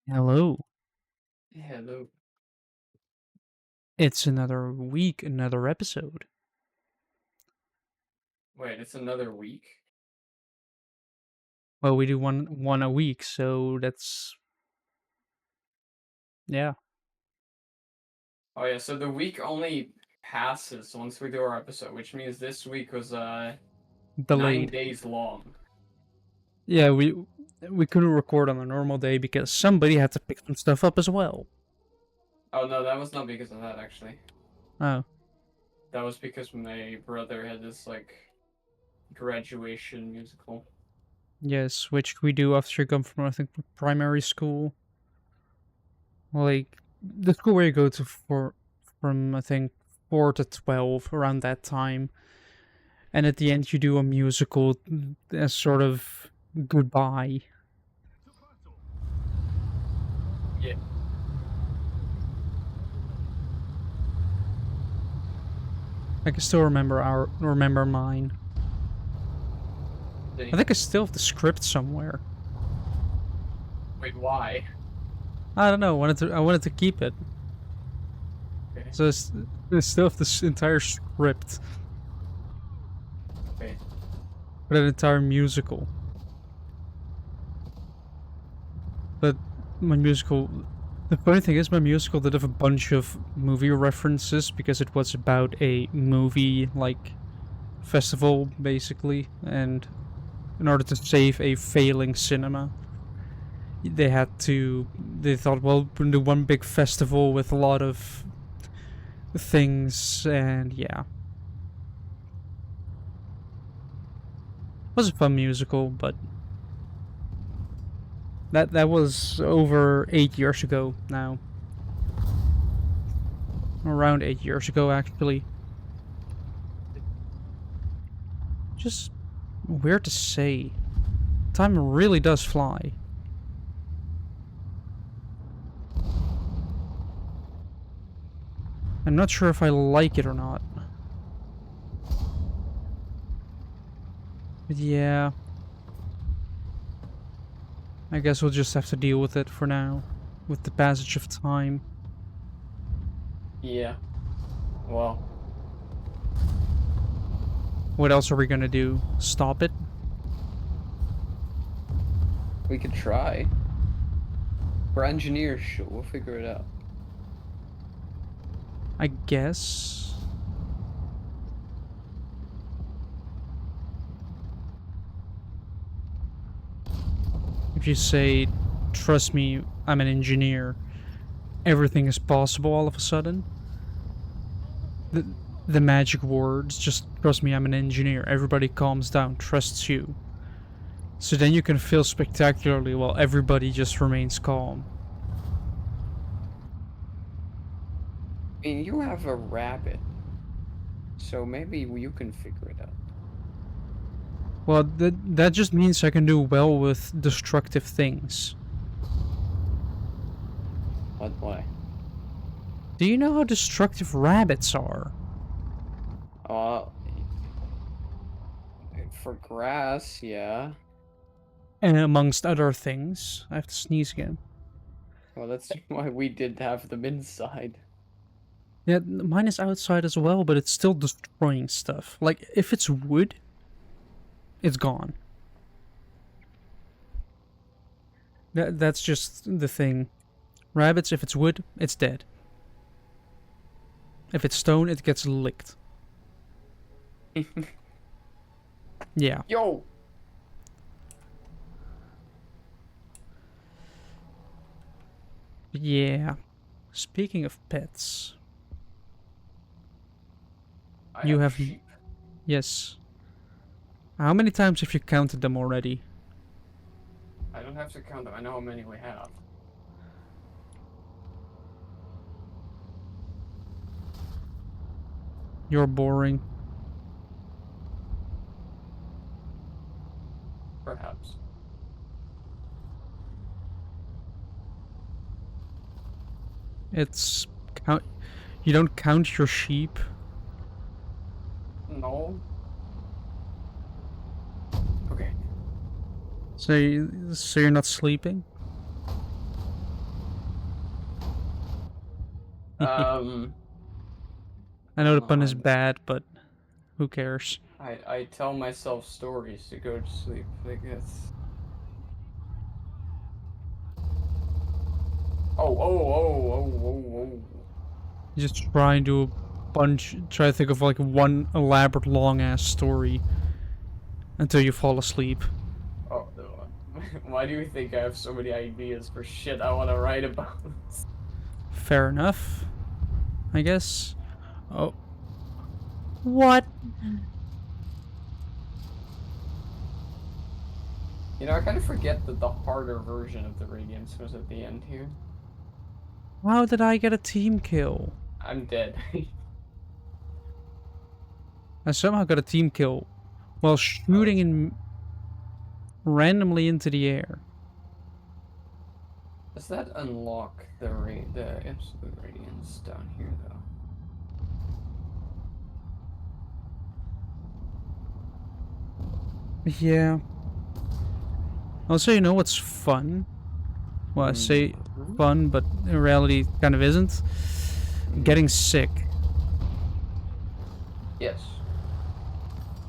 Hello. Hello. It's another week, another episode. Wait, it's another week? Well, we do one a week, so that's yeah, Oh yeah, so the week only passes once we do our episode, which means this week was 9 delayed. days long. Yeah, we couldn't record on a normal day because somebody had to pick some stuff up as well. Oh no, that was not because of that actually. Oh, That was because my brother had this graduation musical. yes, which we do after you come from I think primary school, like the school where you go to for from I think 4 to 12 around that time, and at the end you do a musical as sort of goodbye. Yeah. I can still remember mine. I think I still have the script somewhere. Wait, why? I don't know. I wanted to keep it. Okay. So I still have this entire script Okay. for an entire musical. But my musical, the funny thing is, my musical did have a bunch of movie references because it was about a movie like festival basically, and in order to save a failing cinema, they thought, well, we'll do one big festival with a lot of things, and yeah, it was a fun musical, but that was over 8 years ago now, around 8 years ago actually. Just weird to say. Time really does fly. I'm not sure if I like it or not. But yeah, I guess we'll just have to deal with it for now, with the passage of time. Yeah. Well, What else are we gonna do? Stop it? we could try. We're engineers, sure, we'll figure it out. I guess. If you say, trust me, I'm an engineer, everything is possible all of a sudden. The, the magic words, just trust me, I'm an engineer, everybody calms down, trusts you. So then you can fail spectacularly while everybody just remains calm. I mean, you have a rabbit, so maybe you can figure it out. Well, that just means I can do well with destructive things. What? Why? Do you know how destructive rabbits are? Uh, for grass, yeah. And amongst other things, I have to sneeze again. Well, that's why we did have them inside. Yeah, mine is outside as well, but it's still destroying stuff. Like, if it's wood, it's gone. That's just the thing. Rabbits, if it's wood, it's dead. If it's stone, it gets licked. Yeah. Yo! Yeah. Speaking of pets, I you have have. sheep. Yes. How many times have you counted them already? I don't have to count them. I know how many we have. You're boring. Perhaps. It's count. You don't count your sheep. No? Okay. So you're not sleeping. Um, I I know don't the know. pun is bad, but who cares? I tell myself stories to go to sleep. I guess. Oh. Just trying to try to think of like one elaborate long ass story until you fall asleep. Oh, why do you think I have so many ideas for shit I want to write about? Fair enough, I guess. Oh, what? You know, I kind of forget that the harder version of the radiance was at the end here. How did I get a team kill? I'm dead. I somehow got a team kill while Oh, shooting that's in randomly into the air. Does that unlock the absolute radiance down here though? Yeah. Also, you know what's fun? Well, I say Mm-hmm. fun, but in reality, kind of isn't. Getting sick, Yes.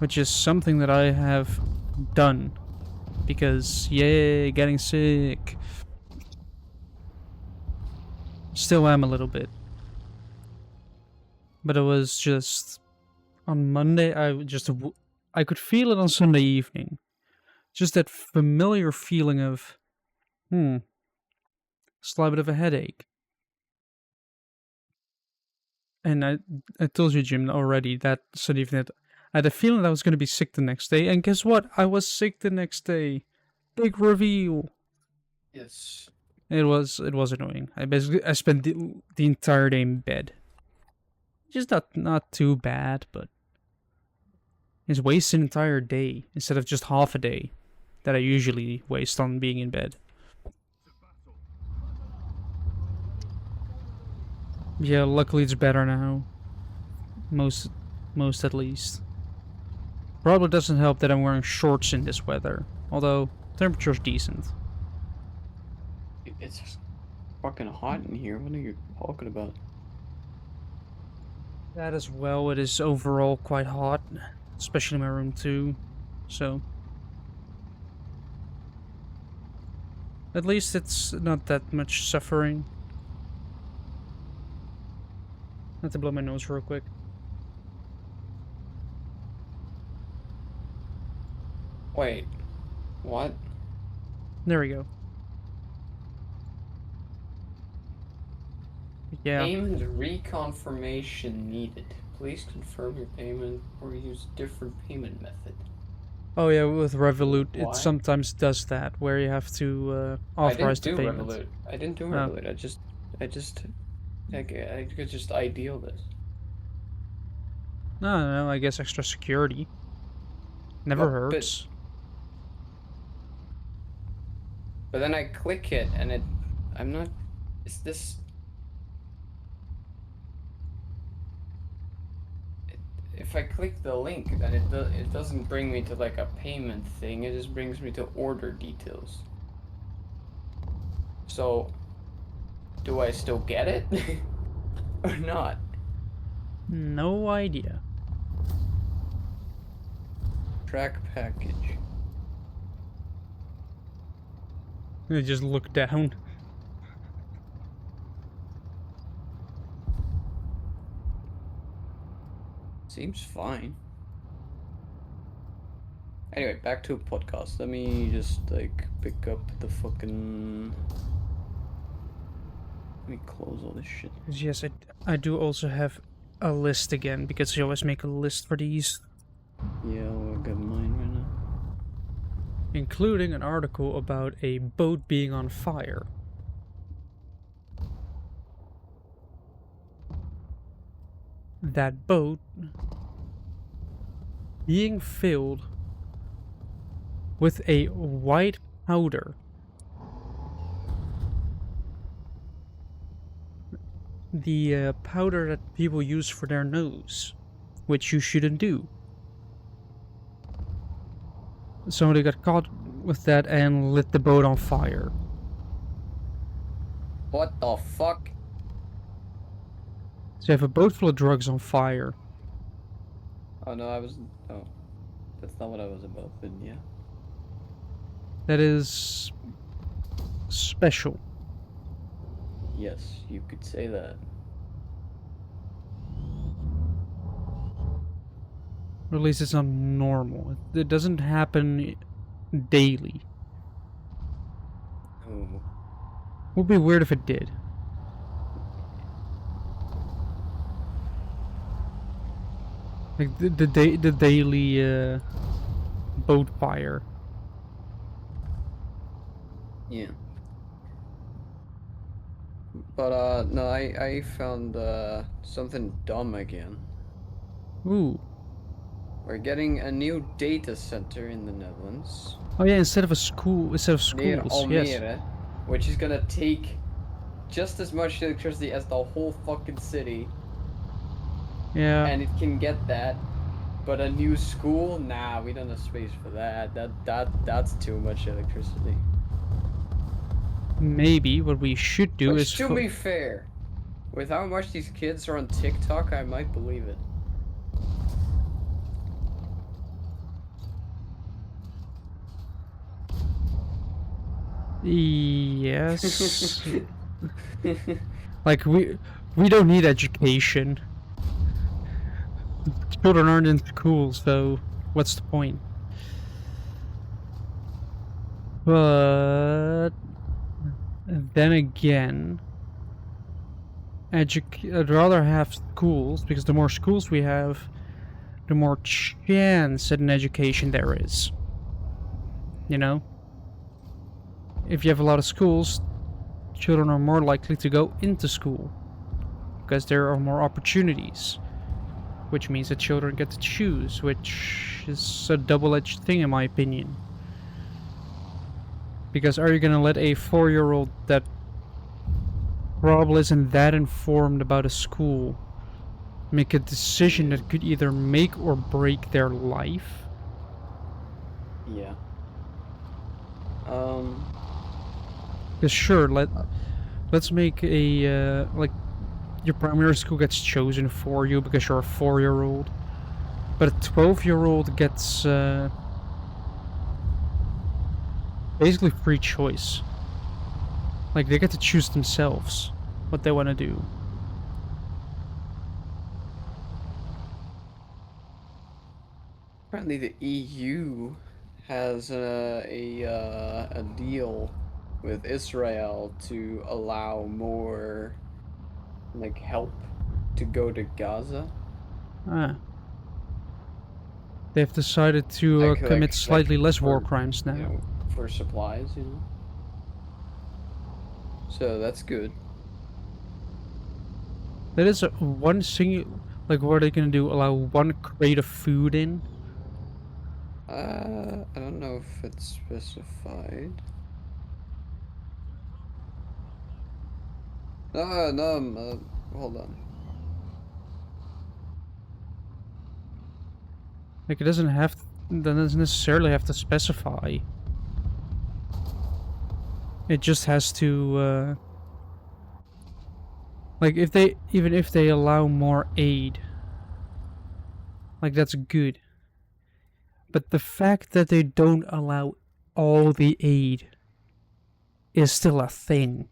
which is something that I have done because, yay, getting sick. Still am a little bit, but it was just on Monday. I could feel it on Sunday evening. Just that familiar feeling of, slight bit of a headache. And I told you, Jim, already that Sunday evening, I had a feeling that I was going to be sick the next day. And guess what? I was sick the next day. Big reveal. Yes. It was annoying. I spent the entire day in bed. Just not too bad, but it's wasted an entire day instead of just half a day that I usually waste on being in bed. Yeah, luckily it's better now. Most most at least. Probably doesn't help that I'm wearing shorts in this weather. Although temperature's decent. It's fucking hot in here. What are you talking about? That as well, it is overall quite hot, especially in my room too. So at least it's not that much suffering. I have to blow my nose real quick. Wait, what? There we go. Yeah. Payment reconfirmation needed. Please confirm your payment or use different payment method. Oh yeah, with Revolut, it Why? sometimes does that, where you have to I authorize didn't the do payment. Revolut. I didn't do Oh, Revolut. I could just ideal this. no, I guess extra security. Never Well, but hurts. but then I click it and I'm not. Is this? If I click the link, then it doesn't bring me to like a payment thing. It just brings me to order details. So do I still get it or not? No idea. Track package. I just look down. Seems fine. Anyway, back to podcast. Let me just like pick up the fucking. Let me close all this shit. Yes, I do also have a list again, because you always make a list for these, Yeah, I'll get mine right now. including an article about a boat being on fire. That boat being filled with a white powder. The powder that people use for their nose, which you shouldn't do. Somebody got caught with that and lit the boat on fire. What the fuck? So you have a boat full of drugs on fire. Oh no, I was. Oh, that's not what I was about. But yeah. That is special. Yes, you could say that. Or at least it's not normal. It doesn't happen daily. Oh. Would be weird if it did. Like the daily boat fire. Yeah. But no, I found something dumb again. Ooh. We're getting a new data center in the Netherlands Oh yeah, instead of near schools, yes. Almere, which is gonna take just as much electricity as the whole fucking city, Yeah, and it can get that. But a new school? Nah, we don't have space for that. That's too much electricity. maybe what we should do is Which, to be fair, with how much these kids are on TikTok, I might believe it. yes. Like we don't need education. Children aren't in schools, so what's the point? But then again, I'd rather have schools because the more schools we have, the more chance at an education there is. You know, if you have a lot of schools, children are more likely to go into school because there are more opportunities, which means that children get to choose, which is a double-edged thing in my opinion. Because are you gonna let a 4-year-old that probably isn't that informed about a school make a decision that could either make or break their life? Yeah. Because sure, let's make a like your primary school gets chosen for you because you're a 4-year-old, but a 12-year-old gets basically free choice. Like they get to choose themselves what they want to do. Apparently, the EU has a deal with Israel to allow more like help to go to Gaza. Ah, they've decided to commit slightly less war For, crimes you now. know, for supplies, you know. So that's good. That is one single. Like, what are they gonna do? Allow one crate of food in? I don't know if it's specified. No, hold on. Like, it doesn't have. That doesn't necessarily have to specify. It just has to. Like, if they allow more aid, like that's good. But the fact that they don't allow all the aid is still a thing.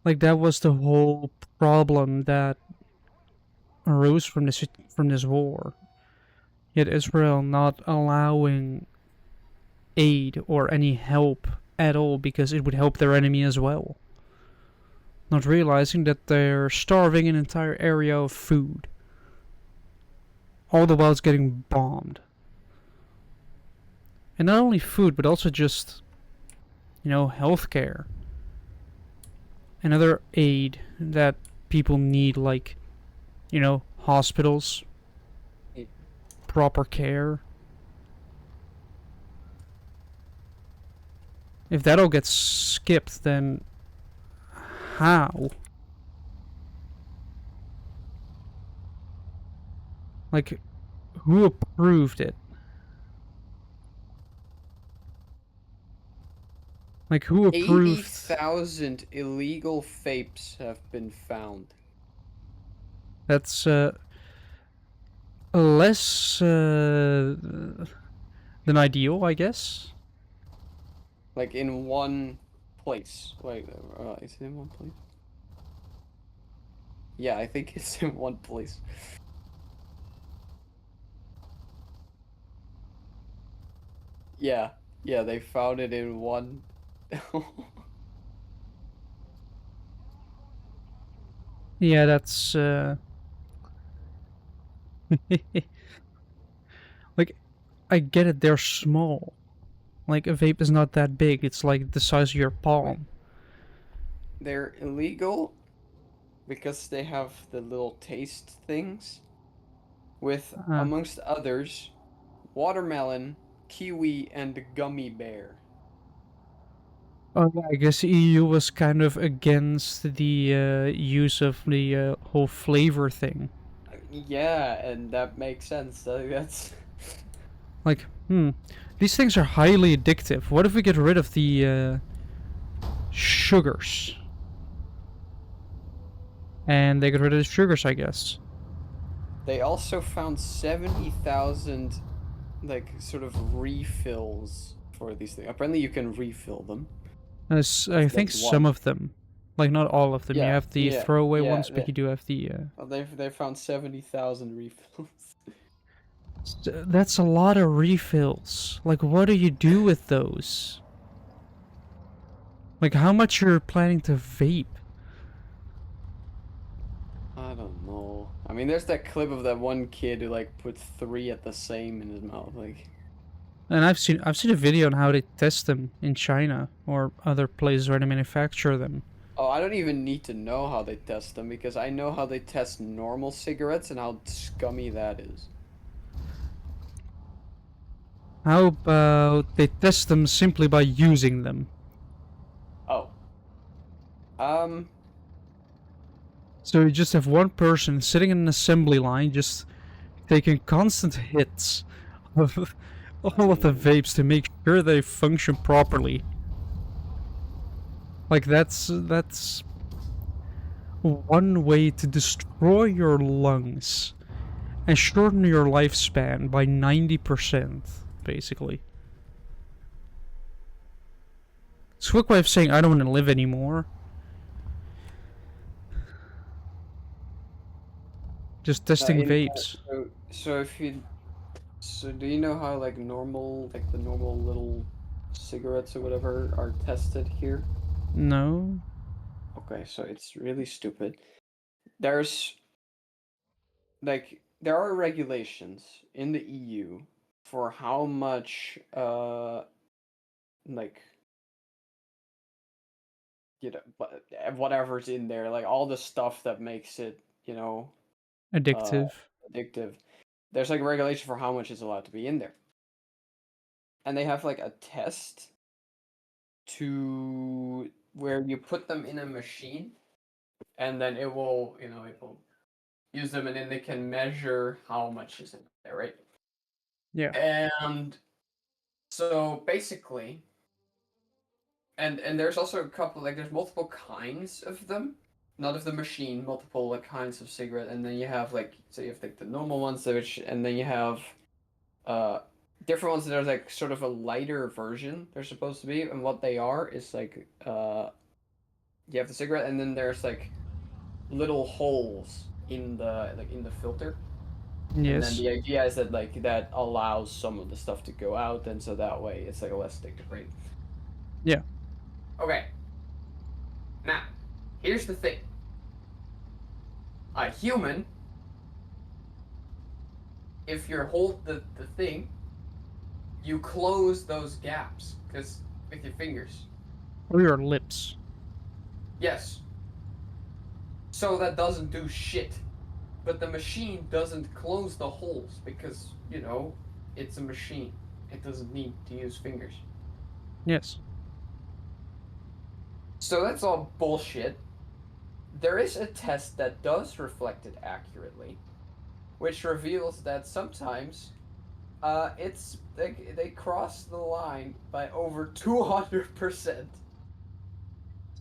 Like that was the whole problem that arose from this war. Yet Israel not allowing aid or any help at all because it would help their enemy as well. Not realizing that they're starving an entire area of food. All the while it's getting bombed. And not only food, but also just, healthcare. And other aid that people need, like, hospitals, It, proper care. If that all gets skipped, then how? Like, who approved it? Like, who approved? 80,000 illegal vapes have been found. That's less than ideal, I guess. Like in one place. Wait, is it in one place? Yeah, I think it's in one place. Yeah, yeah, they found it in one. Yeah, that's like, I get it. They're small. Like, a vape is not that big. It's like the size of your Wait, palm. they're illegal because they have the little taste things with, Uh, amongst others, watermelon, kiwi, and gummy bear. oh, yeah, I guess EU was kind of against the use of the whole flavor thing. Yeah, and that makes sense. That's Like, these things are highly addictive. What if we get rid of the sugars? And they got rid of the sugars, I guess. They also found 70,000 like sort of refills for these things. Apparently you can refill them. I think That's some one. of them, like not all of them. You Yeah, have the yeah, throwaway yeah. ones, but you do have the. Well, they found 70,000 refills. That's a lot of refills. Like, what do you do with those? Like, how much you're planning to vape? I don't know. I mean, there's that clip of that one kid who like put three at the same in his mouth. Like, And I've seen a video on how they test them in China or other places where they manufacture them. oh, I don't even need to know how they test them because I know how they test normal cigarettes and how scummy that is. How about they test them simply by using them? Oh. Um, So you just have one person sitting in an assembly line, just taking constant hits of all of the vapes to make sure they function properly. Like, that's one way to destroy your lungs and shorten your lifespan by 90%, basically. It's a quick way of saying I don't want to live anymore. Just testing vapes. so if you so do you know how like normal like the normal little cigarettes or whatever are tested here? No? Okay, so it's really stupid. There's like there are regulations in the EU for how much like whatever's in there, like all the stuff that makes it, uh Addictive. addictive. There's like a regulation for how much is allowed to be in there. And they have like a test to where you put them in a machine and then it will use them and then they can measure how much is in there, right? Yeah. And so basically, and there's also a couple like there's multiple kinds of them, not of the machine, multiple like kinds of cigarette, and then you have like so you have like the normal ones which and then you have uh different ones that are like sort of a lighter version they're supposed to be, and what they are is like you have the cigarette and then there's like little holes in the filter, and then Yes. the idea is that like that allows some of the stuff to go out, and so that way it's like a less addictive, right? Yeah. Okay. Now, here's the thing. A human, if you hold the thing, you close those gaps because with your fingers. Or your lips. Yes. So that doesn't do shit. But the machine doesn't close the holes because, it's a machine. It doesn't need to use fingers. Yes. So that's all bullshit. There is a test that does reflect it accurately, which reveals that sometimes they cross the line by over 200%.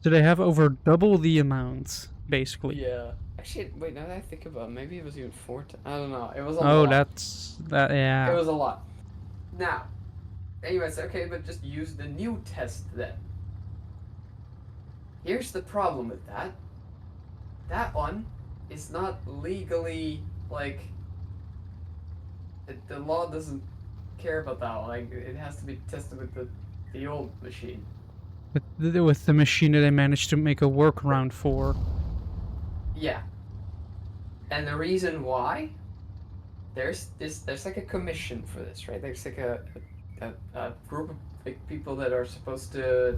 So they have over double the amount, basically. Yeah. Actually, wait, now that I think about it, maybe it was even 4 I don't know. It was a Oh, lot. that's that. It Yeah. was a lot. Now, anyways, okay, but just use the new test then. Here's the problem with that. That one is not legally, like, the law doesn't care about that one. Like, it has to be tested with the old machine. With the machine that they managed to make a workaround for. Yeah. And the reason why, there's like a commission for this, right? There's like a group of like people that are supposed to,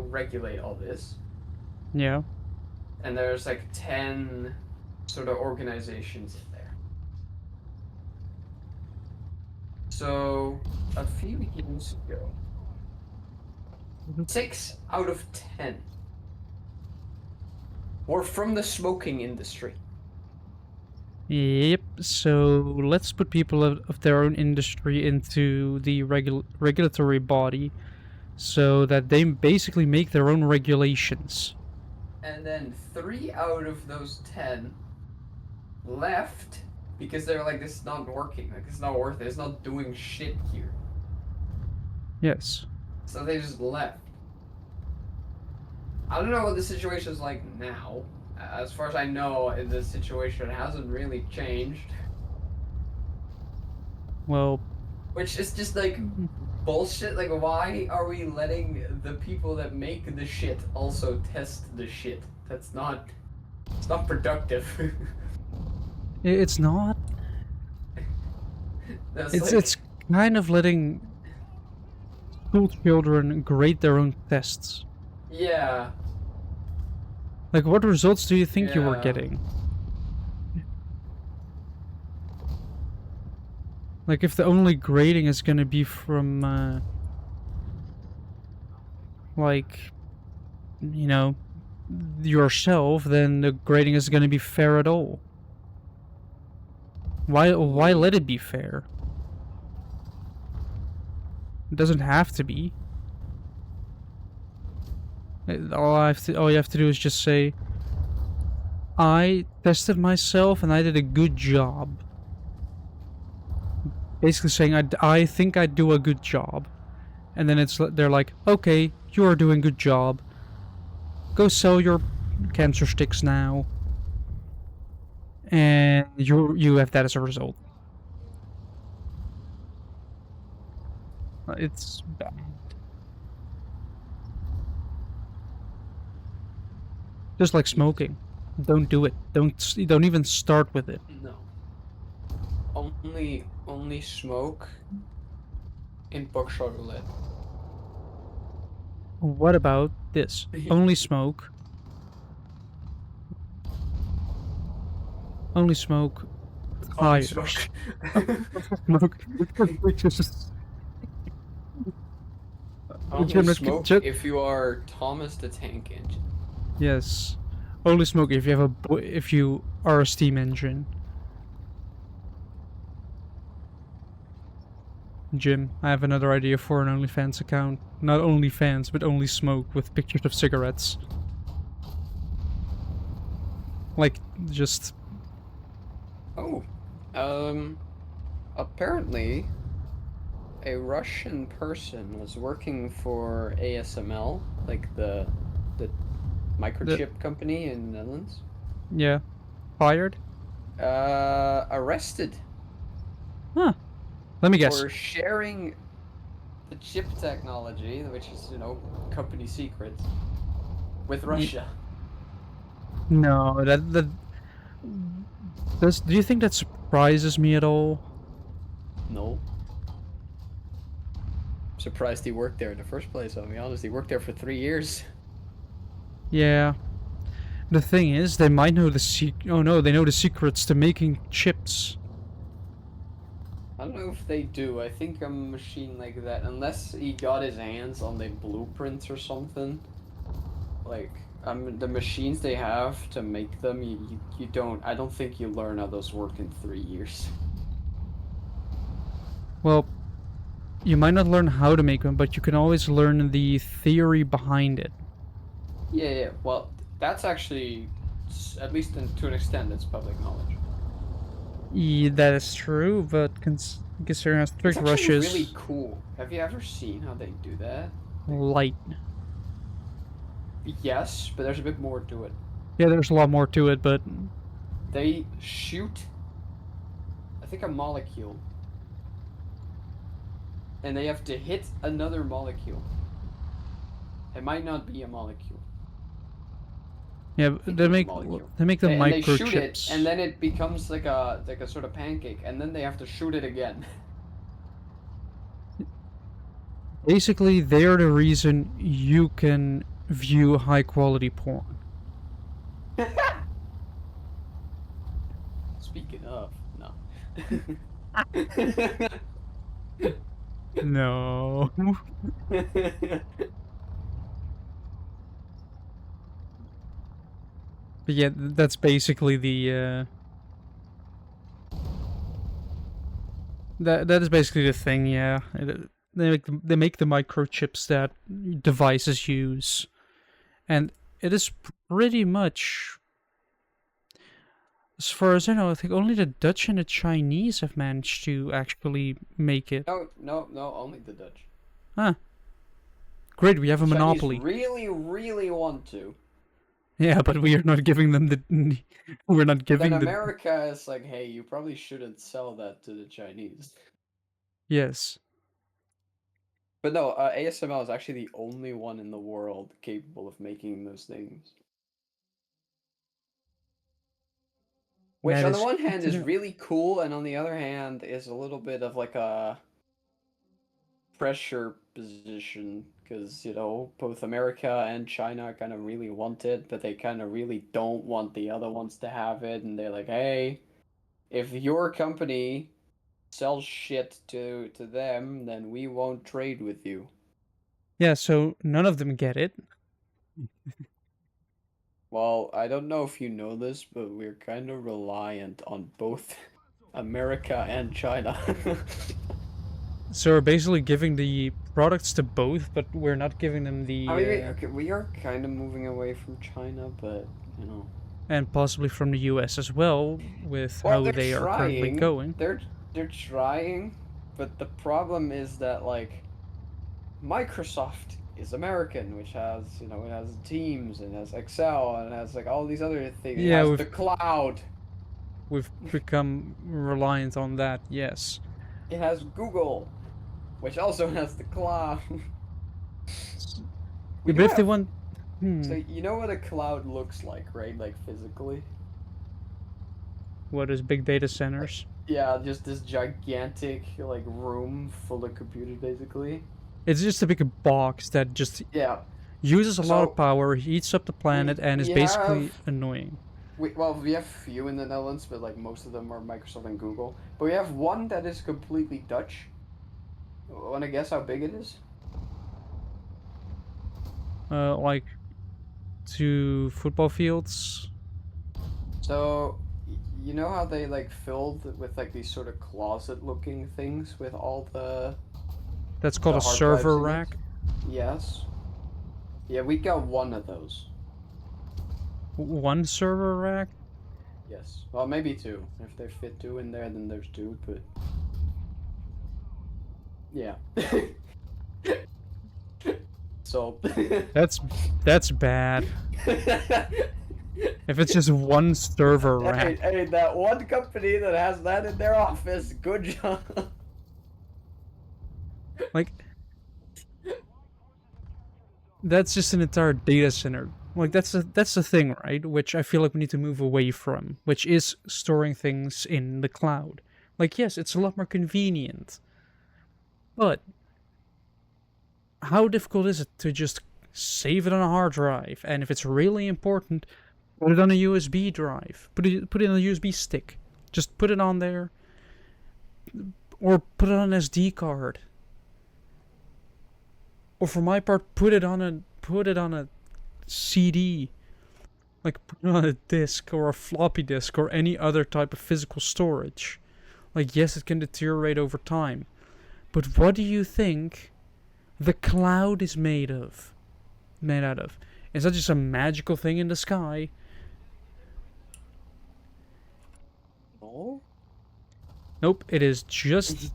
regulate all this. Yeah. And there's like 10 sort of organizations in there. So a few years ago, 6 out of 10 were from the smoking industry. Yep. So let's put people of their own industry into the regulatory body, so that they basically make their own regulations. And then 3 out of those 10 left because they were like, this is not working. Like, this is not worth it. It's not doing shit here. Yes. So they just left. I don't know what the situation is like now. As far as I know, the situation hasn't really changed. Well, Which is just like bullshit. Like, why are we letting the people that make the shit also test the shit? It's not productive. it's not. It's kind of letting school children grade their own tests. Yeah. Like, what results do you think you were Yeah. getting? Like, if the only grading is gonna be from, like, yourself, then the grading is gonna be fair at all. Why let it be fair? It doesn't have to be. All you have to do is just say, I tested myself and I did a good job. Basically saying, I think I do a good job. And then they're like, okay, you are doing a good job. Go sell your cancer sticks now. And you have that as a result. It's bad. Just like smoking. Don't do it. Don't even start with it. No. Only smoke in buckshot roulette. What about this? Only smoke. Only smoke. Only Tires. smoke. Smoke. Only smoke if you are Thomas the Tank Engine. Yes. Only smoke if you are a steam engine. Jim, I have another idea for an OnlyFans account. Not OnlyFans, but only smoke with pictures of cigarettes. Like, just... Oh. Apparently, a Russian person was working for ASML, like the microchip company in the Netherlands. Yeah. Fired? Arrested. Huh. Let me guess. For sharing the chip technology, which is, company secret, with Russia. No, do you think that surprises me at all? No. I'm surprised he worked there in the first place, I'll be honest. He worked there for 3 years. Yeah. The thing is, they might know oh no, they know the secrets to making chips. I don't know if they do. I think a machine like that, unless he got his hands on the blueprints or something, like, the machines they have to make them, you don't, I don't think you learn how those work in 3 years. Well, you might not learn how to make them, but you can always learn the theory behind it. Yeah. Well, that's actually, at least to an extent, it's public knowledge. Yeah, that is true, but considering how It's strict actually Russia really is, cool. Have you ever seen how they do that? Like, light. yes, but there's a bit more to it. Yeah, there's a lot more to it, but They shoot, I think, a molecule, and they have to hit another molecule. It might not be a molecule. yeah, I think it was a molecule. they make the And they shoot it, and microchips. then it becomes like a sort of pancake, and then they have to shoot it again. Basically, they are the reason you can view high quality porn. Speaking of, no. No. But yeah, that's basically the that is basically the thing. Yeah, they make the microchips that devices use, and it is pretty much, as far as I know, I think only the Dutch and the Chinese have managed to actually make it. No, only the Dutch. Huh. Great, we have a The Chinese monopoly. really want to. Yeah, but we are not giving them the. We're not But then giving the. America is like, hey, you probably shouldn't sell that to the Chinese. Yes. But no, ASML is actually the only one in the world capable of making those things. Which, That on the is one good hand, to is know. really cool, and on the other hand, is a little bit of like a pressure position because, you know, both America and China kind of really want it, but they kind of really don't want the other ones to have it, and they're like, hey, if your company sells shit to them, then we won't trade with you. Yeah, so none of them get it. Well, I don't know if you know this, but we're kind of reliant on both America and China. So we're basically giving the products to both, but we're not giving them I the mean, okay, we are kind of moving away from China, but you know. and possibly from the US as well, with Well, how they're they are currently trying. going. They're trying, but the problem is that like Microsoft is American, which has, you know, it has Teams and has Excel and has like all these other things. It Yeah, has the cloud. we've become reliant on that. Yes. It has Google, which also has the cloud. We Yeah, do but if they have. want, So you know what a cloud looks like, right? Like physically. what is big data Like, centers? yeah, just this gigantic like room full of computers, basically. It's just a big box that just Yeah. uses a lot of So power, heats up the planet, and is we have basically annoying. we have few in the Netherlands, but like most of them are Microsoft and Google. But we have one that is completely Dutch. Want to guess how big it is? Like 2 football fields. So you know how they like filled with like these sort of closet-looking things with all That's called the a hard drives server in it? rack. Yes. Yeah, we got one of those. One server rack. Yes. Well, maybe two. If they fit two in there, then there's two. But yeah. So. That's that's bad. If it's just one server Hey, rack. hey, that one company that has that in their office, good job. Like, that's just an entire data center. Like that's the thing, right? Which I feel like we need to move away from, which is storing things in the cloud. Like, yes, it's a lot more convenient. But how difficult is it to just save it on a hard drive? And if it's really important, put it on a USB drive. Put it on a USB stick. Just put it on there, or put it on an SD card. Or for my part, put it on a CD, like put it on a disc or a floppy disk or any other type of physical storage. Like, yes, it can deteriorate over time, but what do you think the cloud is made of? Made out of? It's not just a magical thing in the sky. No? Nope, it is just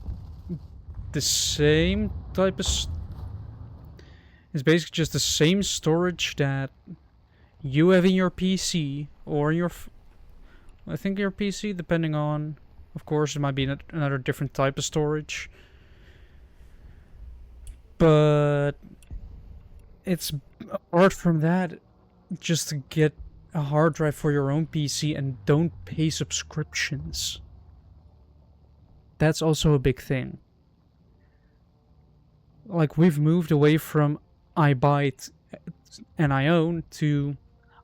the same type of. It's basically just the same storage that you have in your PC or in your. I think your PC, depending on. Of course, it might be another different type of storage. But it's apart from that, just to get a hard drive for your own PC and don't pay subscriptions. That's also a big thing. Like, we've moved away from I buy it and I own to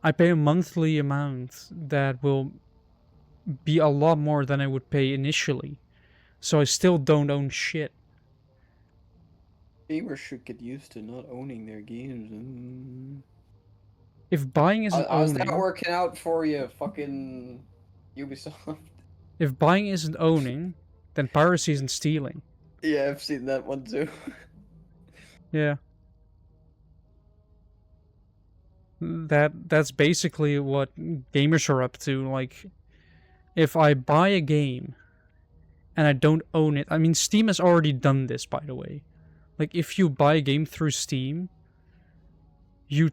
I pay a monthly amount that will be a lot more than I would pay initially. So I still don't own shit. Gamers should get used to not owning their games. If buying isn't How's that owning, working out for you, fucking Ubisoft? if buying isn't owning, then piracy isn't stealing. Yeah, I've seen that one too. Yeah. That's basically what gamers are up to. Like, if I buy a game and I don't own it, I mean, Steam has already done this, by the way. Like, if you buy a game through Steam, you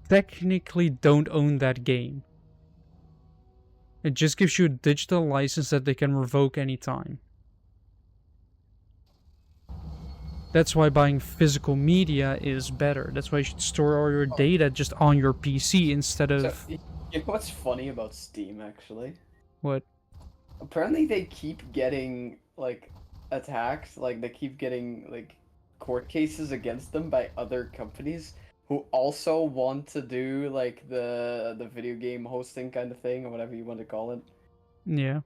technically don't own that game. It just gives you a digital license that they can revoke anytime. That's why buying physical media is better. That's why you should store all your data just on your PC instead of... So, you know what's funny about Steam, actually? What? Apparently they keep getting, like, attacked, like, they keep getting, like, court cases against them by other companies who also want to do, like, the video game hosting kind of thing, or whatever you want to call it. Yeah.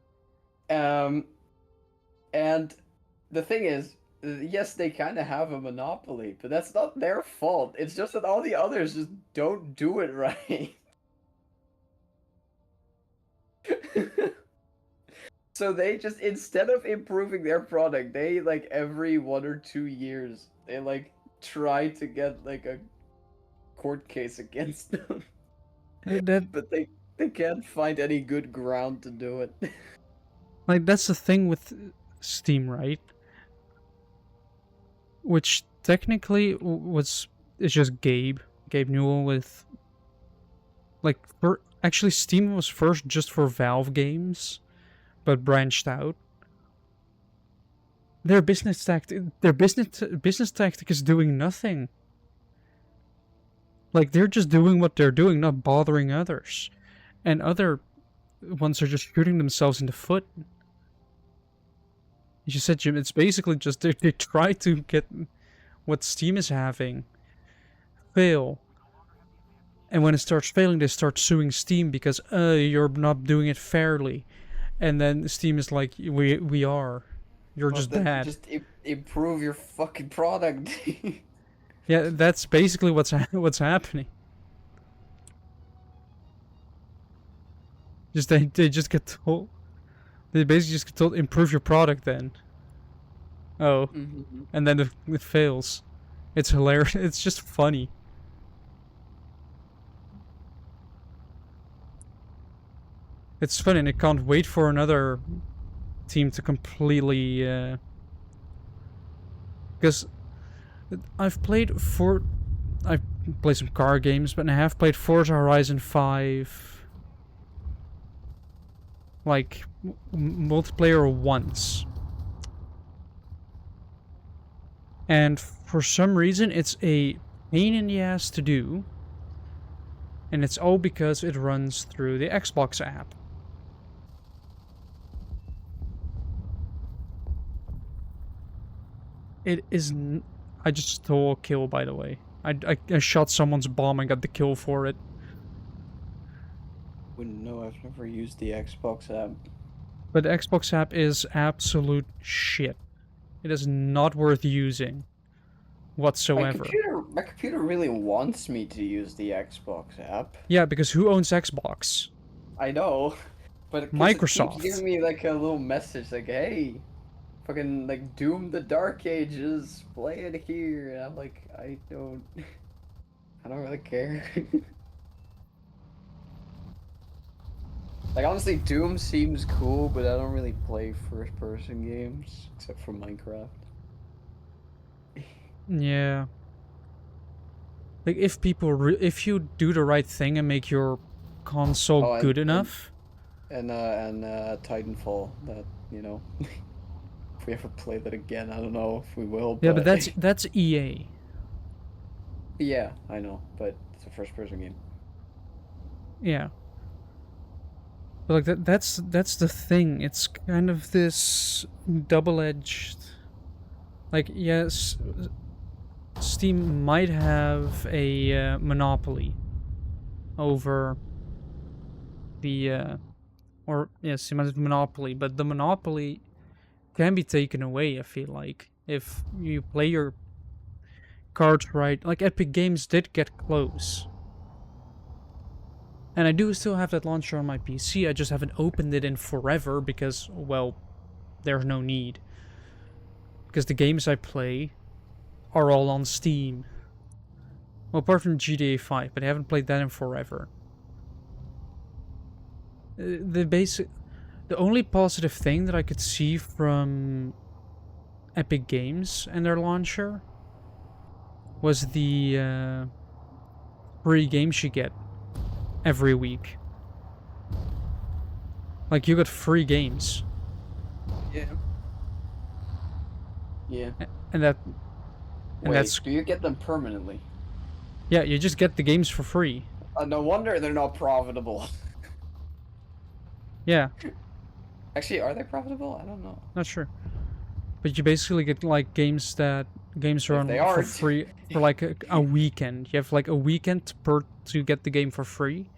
And the thing is, yes, they kind of have a monopoly, but that's not their fault. It's just that all the others just don't do it right. So they just, instead of improving their product, they, like, every 1 or 2 years, they, like, try to get, like, a court case against them. But they can't find any good ground to do it. Like, that's the thing with Steam, right? Which technically was is just Gabe Newell with, like, actually Steam was first just for Valve games, but branched out. Their business tactic is doing nothing. Like, they're just doing what they're doing, not bothering others, and other ones are just shooting themselves in the foot. You said, Jim, it's basically just they try to get what Steam is having fail. And when it starts failing, they start suing Steam because, you're not doing it fairly. And then Steam is like, we are. You're just bad. Just improve your fucking product. Yeah, that's basically what's happening. Just they just get told. They basically just get told, improve your product then. Oh. Mm-hmm. And then it fails. It's hilarious. It's just funny. It's funny, and I can't wait for another team to completely... Because I've played some car games, but I have played Forza Horizon 5... like, multiplayer once. And for some reason, it's a pain in the ass to do. And it's all because it runs through the Xbox app. It is... I just stole a kill, by the way. I shot someone's bomb and got the kill for it. Wouldn't know, I've never used the Xbox app. But the Xbox app is absolute shit. It is not worth using whatsoever. My computer really wants me to use the Xbox app. Yeah, because who owns Xbox? I know, but Microsoft. It keeps giving me like a little message like, "Hey, fucking like Doom the Dark Ages, play it here." And I'm like, I don't. I don't really care. Like, honestly, Doom seems cool, but I don't really play first-person games, except for Minecraft. Yeah. Like, if if you do the right thing and make your console Oh, good enough. and Titanfall, that, you know, if we ever play that again, I don't know if we will, Yeah, but but... that's EA. Yeah, I know, but it's a first-person game. Yeah. But like that's the thing. It's kind of this double-edged. Like, yes, Steam might have a monopoly over the or yes, Steam has a monopoly, but the monopoly can be taken away. I feel like if you play your cards right, like Epic Games did get close, and I do still have that launcher on my PC. I just haven't opened it in forever because, well, there's no need. Because the games I play are all on Steam. Well, apart from GTA 5, but I haven't played that in forever. The only positive thing that I could see from Epic Games and their launcher was the free games you get every week. Like, you got free games. Yeah. Yeah. And that and Wait, that's do you get them permanently? yeah, you just get the games for free. No wonder they're not profitable. Yeah, Actually, are they profitable? I don't know. not sure. But you basically get like games If they run for aren't, free for like a weekend. You have like a weekend to get the game for free,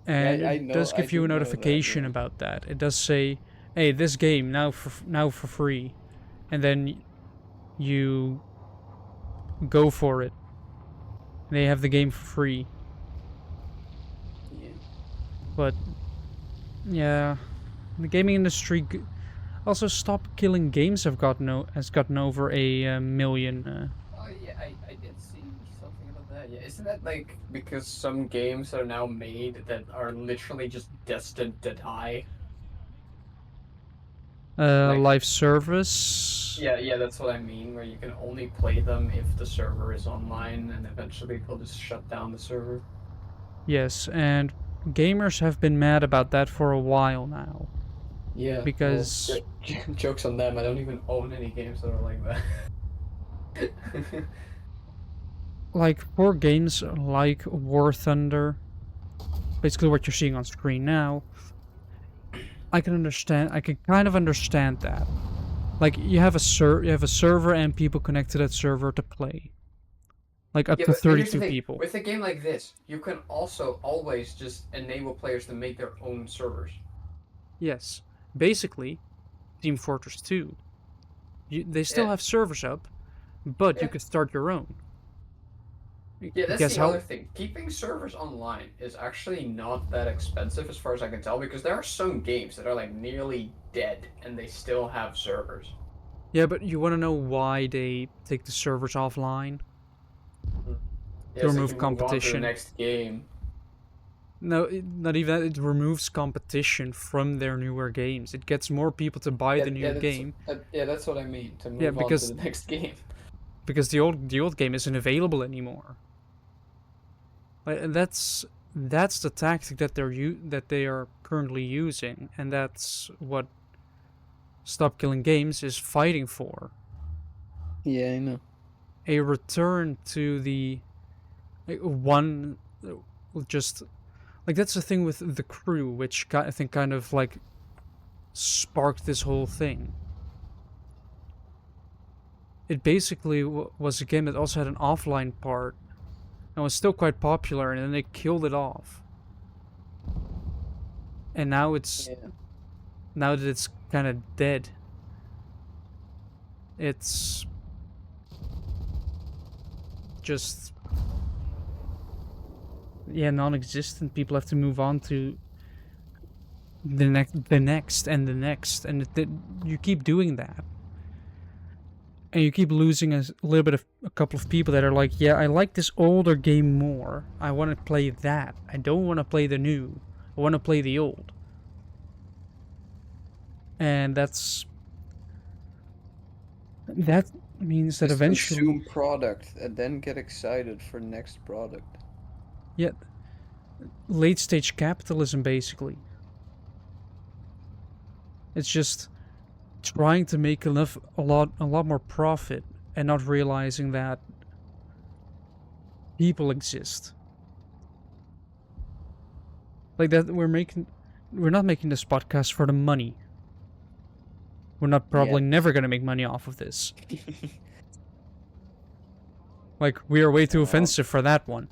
yeah, and I it know, does I give you do a know that. notification Yeah. about that. It does say, "Hey, this game now for free," and then you go for it. They have the game for free, Yeah. but yeah, the gaming industry also Stop Killing Games has gotten over a million. Oh yeah, I did see something about that. Yeah, isn't that like because some games are now made that are literally just destined to die? Like, Live service. yeah, that's what I mean. Where you can only play them if the server is online, and eventually they'll just shut down the server. Yes, and gamers have been mad about that for a while now. Yeah, well, Because, jokes on them. I don't even own any games that are like that. like, for games like War Thunder, basically what you're seeing on screen now, I can kind of understand that. Like, you have a server and people connect to that server to play. Like, up Yeah, to but here's the 32 thing. people. With a game like this, you can also always just enable players to make their own servers. Yes. Basically, Team Fortress 2. They still Yeah, have servers up, but you yeah. could start your own. Yeah, that's Guess the other how? thing. Keeping servers online is actually not that expensive as far as I can tell because there are some games that are like nearly dead and they still have servers. Yeah, but you want to know why they take the servers offline? Yeah, To so they remove can move on to the competition. next game. No, not even that. It removes competition from their newer games. It gets more people to buy the new game. Yeah, that's what I mean. To Yeah, move on to the next game. because the old game isn't available anymore. Like, that's the tactic that they are currently using, and that's what Stop Killing Games is fighting for. Yeah, I know. A return to the one just like that's the thing with the crew, which I think kind of like sparked this whole thing. It basically was a game that also had an offline part and was still quite popular, and then they killed it off. And Yeah. now that it's kind of dead, it's just yeah non-existent. People have to move on to the next, and the next, and you keep doing that. and you keep losing a little bit of a couple of people that are like, yeah, I like this older game more. I want to play that. I don't want to play the new. I want to play the old. And that means that Just eventually, consume product and then get excited for next product. yeah, late stage capitalism basically. It's just trying to make a lot more profit and not realizing that people exist. Like that we're not making this podcast for the money. We're not probably Yet. never gonna make money off of this. Like we are way too I'll, offensive for that one.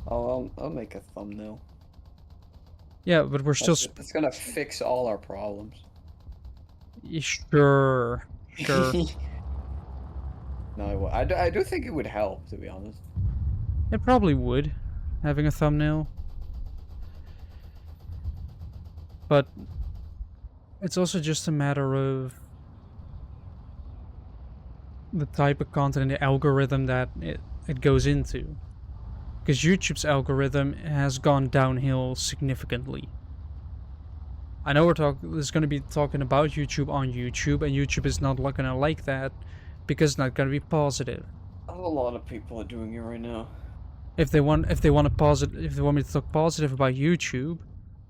I'll make a thumbnail. Yeah, but we're still It's gonna fix all our problems. sure, sure. No, I do think it would help, to be honest. It probably would, having a thumbnail. But it's also just a matter of the type of content and the algorithm that it goes into. Because YouTube's algorithm has gone downhill significantly. I know we're going to be talking about YouTube on YouTube, and YouTube is not going to like that because it's not going to be positive. A lot of people are doing it right now. If they want me to talk positive about YouTube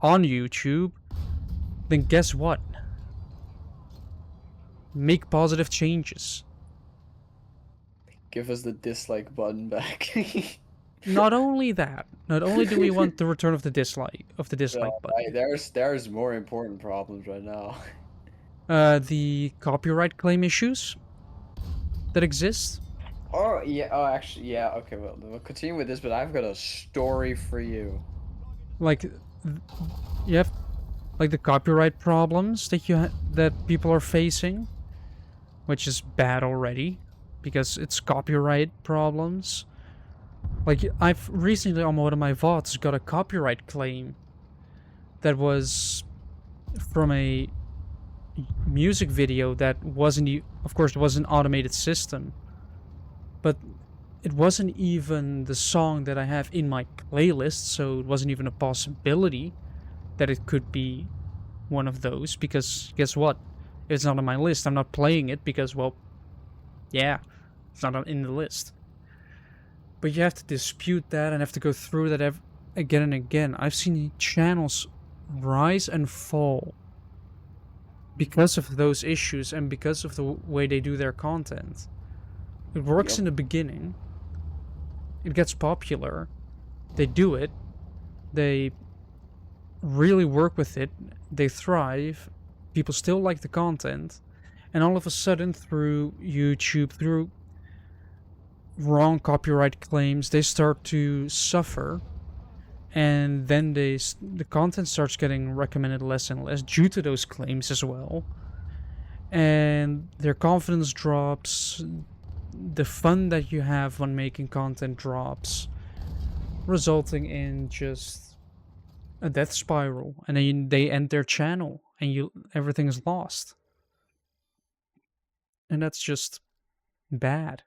on YouTube, then guess what? Make positive changes. Give us the dislike button back. Not only that, not only do we want the return of the dislike No, button, there's more important problems right now. the copyright claim issues that exist. Oh yeah. Oh, actually, yeah. Okay. Well, we'll continue with this, but I've got a story for you. Like, you have like the copyright problems that people are facing, which is bad already because it's copyright problems. Like I've recently on one of my VODs got a copyright claim that was from a music video that wasn't, of course, it was an automated system, but it wasn't even the song that I have in my playlist, so it wasn't even a possibility that it could be one of those, because guess what? If it's not on my list, I'm not playing it because, well, yeah, it's not in the list. But you have to dispute that and have to go through that again and again. I've seen channels rise and fall because of those issues and because of the way they do their content. It works in the beginning, it gets popular, they do it, they really work with it, they thrive, people still like the content, and all of a sudden through YouTube, through wrong copyright claims, they start to suffer, and then the content starts getting recommended less and less due to those claims as well, and their confidence drops, the fun that you have when making content drops, resulting in just a death spiral, and then they end their channel and everything is lost, and that's just bad.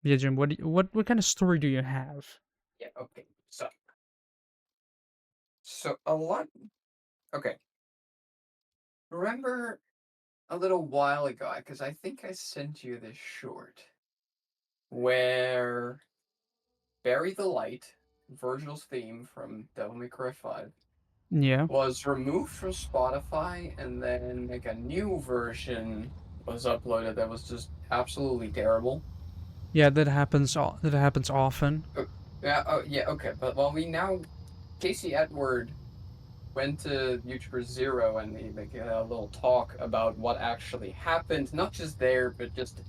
Yeah, Jim, what kind of story do you have? Yeah, okay. So a lot. Okay. Remember a little while ago, because I think I sent you this short, where Bury the Light, Virgil's theme from Devil May Cry 5, Yeah, was removed from Spotify, and then like a new version was uploaded that was just absolutely terrible. yeah, that happens often. Yeah, oh yeah, okay. But well, we now Casey Edward went to YouTuber Zero and they like a little talk about what actually happened, not just there, but just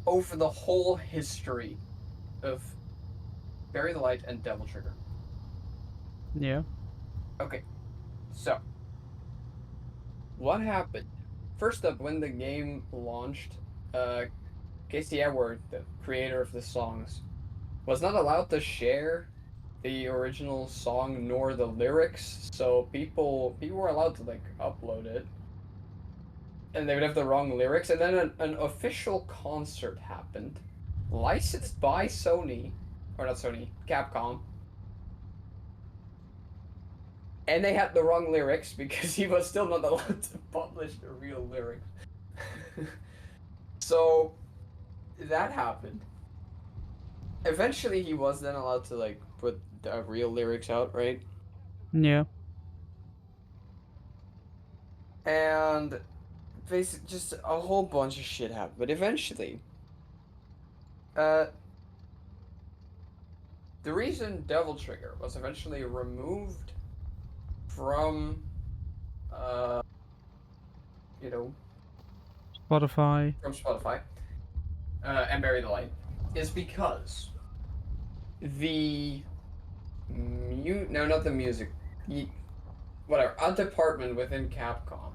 over the whole history of Bury the Light and Devil Trigger. Yeah, Okay, so what happened? First up, when the game launched, Casey Edward, the creator of the songs, was not allowed to share the original song nor the lyrics, so people were allowed to like upload it. and they would have the wrong lyrics, and then an official concert happened, licensed by Sony, or not Sony, Capcom, and they had the wrong lyrics because he was still not allowed to publish the real lyrics. So that happened. Eventually, he was then allowed to like put the real lyrics out, right? Yeah. And basically, just a whole bunch of shit happened. But eventually, uh, the reason Devil Trigger was eventually removed from, uh, you know, Spotify. from Spotify, and Bury the Light, is because the no, not the music, whatever, a department within Capcom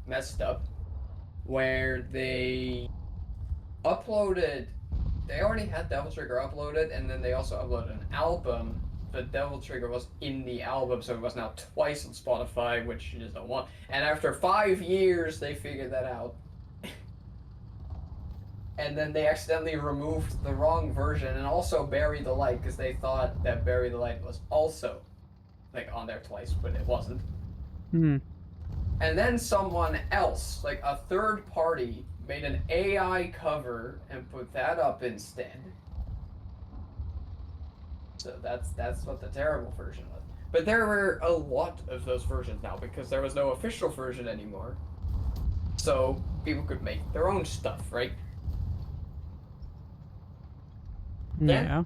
messed up where uploaded they already had Devil Trigger uploaded, and then they also uploaded an album, but Devil Trigger was in the album, so it was now twice on Spotify, which you just don't want. And after 5 years, they figured that out. And then they accidentally removed the wrong version and also Bury the Light, because they thought that Bury the Light was also like on there twice, but it wasn't. Hmm. And then someone else, like a third party, made an AI cover and put that up instead. So that's what the terrible version was. But there were a lot of those versions now because there was no official version anymore. So people could make their own stuff, right? Then Yeah.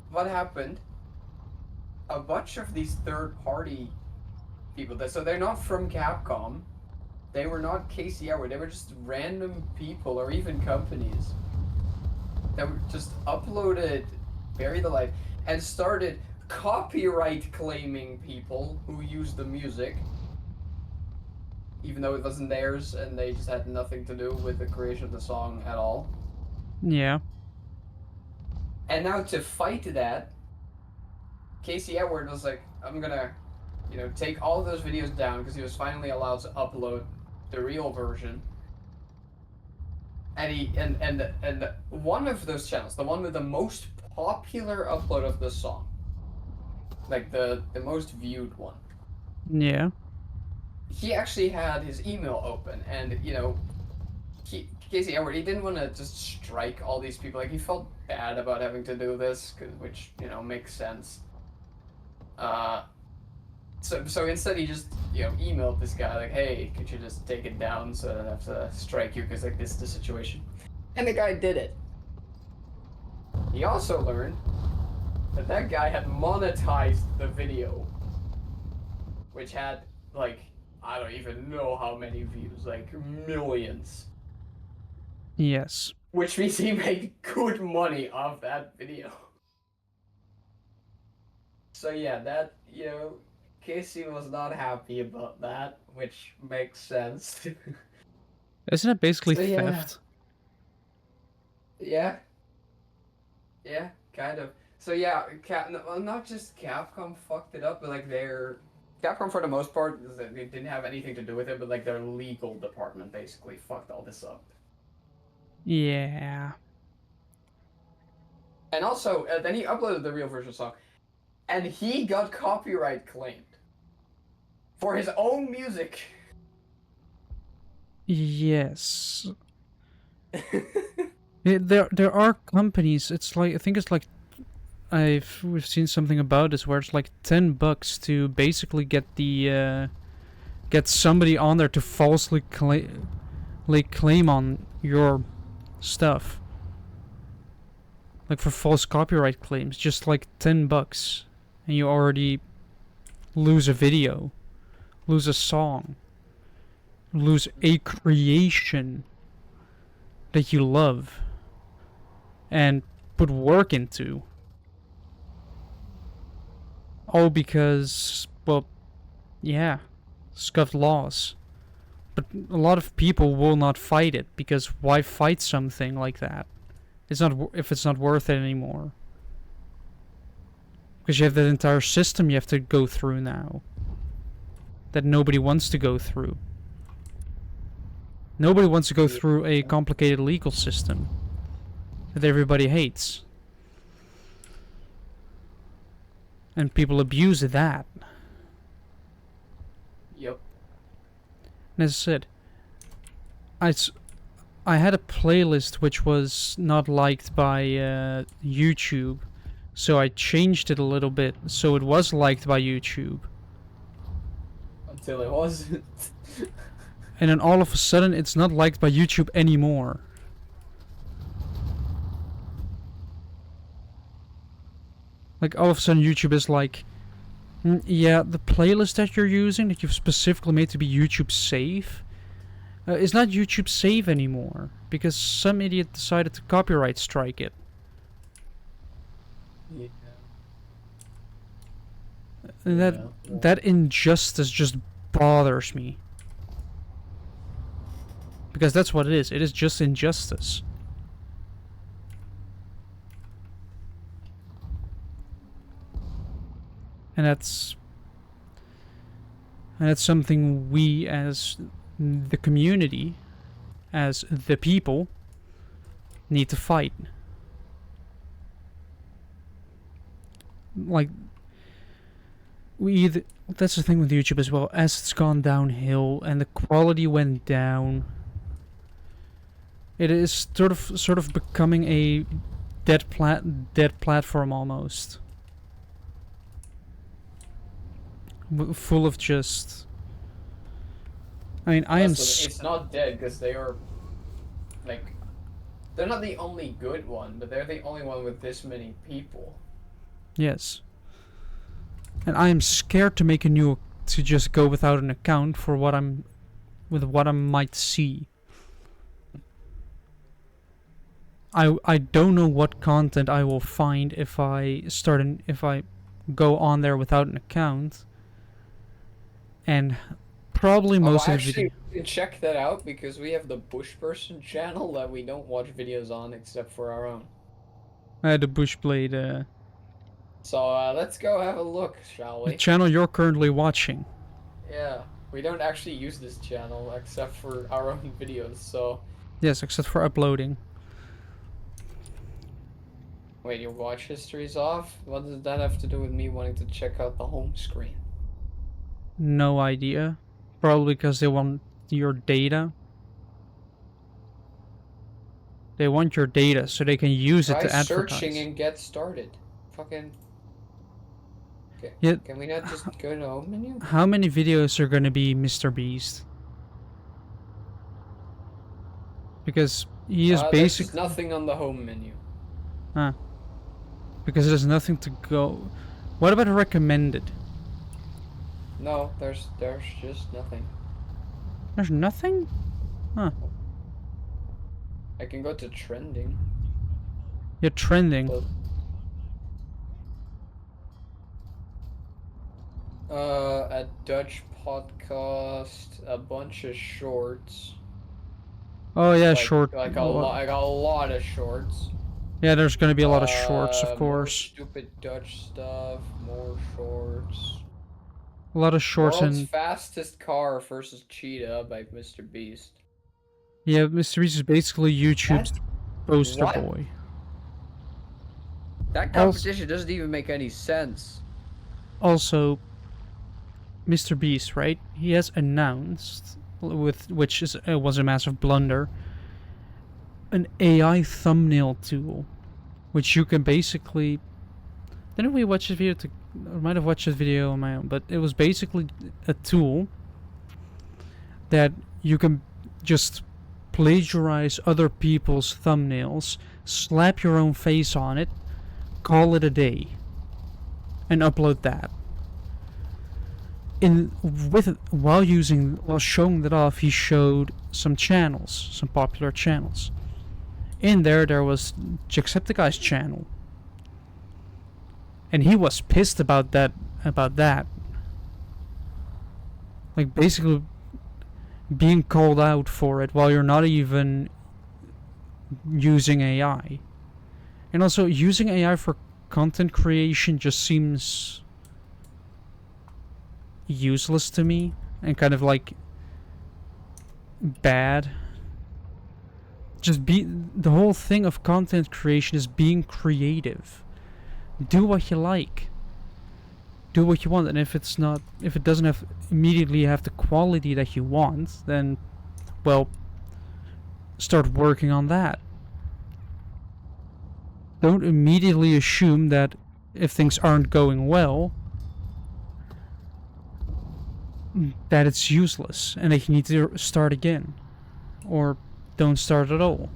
what happened? A bunch of these third party people, so they're not from Capcom. They were not Casey Edward. They were just random people or even companies that were just uploaded Bury the Light and started copyright claiming people who used the music, even though it wasn't theirs and they just had nothing to do with the creation of the song at all. Yeah. And now to fight that, Casey Edward was like, I'm gonna, take all of those videos down because he was finally allowed to upload the real version. And and one of those channels, the one with the most popular upload of the song, like the most viewed one, Yeah. he actually had his email open, and Casey Edward, he didn't want to just strike all these people. Like, he felt bad about having to do this, which makes sense. So instead he just emailed this guy like, hey, could you just take it down so I don't have to strike you because like this is the situation, and the guy did it. He also learned that guy had monetized the video, which had like, I don't even know how many views, like millions. Yes. Which means he made good money off that video. So yeah, that, Casey was not happy about that, which makes sense. Isn't it basically So, yeah. theft? Yeah. Yeah, kind of. So yeah, not just Capcom fucked it up, but like Capcom for the most part, they didn't have anything to do with it, but like their legal department basically fucked all this up. Yeah. And also, then he uploaded the real version song, and he got copyright claimed for his own music. Yes. There are companies. It's like, I think it's like, we've seen something about this where it's like $10 to basically get get somebody on there to falsely lay claim on your stuff. Like for false copyright claims, just like $10, and you already lose a video, lose a song, lose a creation that you love and put work into. All because, well, yeah, scuffed laws. But a lot of people will not fight it because why fight something like that? It's not if it's not worth it anymore. Because you have that entire system you have to go through now that nobody wants to go through. Nobody wants to go through a complicated legal system that everybody hates. And people abuse that. Yep. And as I said, I had a playlist which was not liked by YouTube, so I changed it a little bit so it was liked by YouTube. Until it wasn't. And then all of a sudden it's not liked by YouTube anymore. Like all of a sudden YouTube is like, yeah, the playlist that you're using that you've specifically made to be YouTube safe is not YouTube safe anymore because some idiot decided to copyright strike it. Yeah. And that injustice just bothers me. Because that's what it is. It is just injustice. And that's something we as the community, as the people, need to fight. Like, that's the thing with YouTube as well. As it's gone downhill and the quality went down, it is sort of becoming a dead platform almost. Full of just... I mean, I am... It's not dead because they are... Like... They're not the only good one, but they're the only one with this many people. Yes. And I am scared to make to just go without an account for what I might see. I don't know what content I will find if I go on there without an account. And probably most of the video. You can check that out because we have the Bush Person channel that we don't watch videos on except for our own. The Bushblade. So let's go have a look, shall we? The channel you're currently watching. Yeah, we don't actually use this channel except for our own videos, so... Yes, except for uploading. Wait, your watch history's off? What does that have to do with me wanting to check out the home screen? No idea. Probably because they want your data. They want your data so they can use it to advertise. Searching and get started. Fucking... Okay. Yeah. Can we not just go to home menu? How many videos are gonna be Mr. Beast? Because he is basically... There's nothing on the home menu. Huh. Because there's nothing to go... What about recommended? No, there's just nothing. There's nothing? Huh. I can go to trending. You're trending. A Dutch podcast, a bunch of shorts. Oh yeah, short. Like a lot of shorts. Yeah, there's gonna be a lot of shorts, of course. More stupid Dutch stuff, more shorts. A lot of shorts World's and... fastest car versus Cheetah by Mr. Beast. Yeah, Mr. Beast is basically YouTube's poster boy. That competition doesn't even make any sense. Also, Mr. Beast, right? He has announced, which was a massive blunder, an AI thumbnail tool, which you can basically... Didn't we watch this video? I might have watched this video on my own, but it was basically a tool that you can just plagiarize other people's thumbnails, slap your own face on it, call it a day, and upload that. While showing that off, he showed some channels, some popular channels. In there was Jacksepticeye's channel, and he was pissed about that. Like basically being called out for it while you're not even using AI. And also using AI for content creation just seems useless to me and kind of like bad. Just be the whole thing of content creation is being creative. Do what you like. Do what you want, and if it doesn't have immediately have the quality that you want, then, well, start working on that. Don't immediately assume that if things aren't going well, that it's useless and that you need to start again, or don't start at all.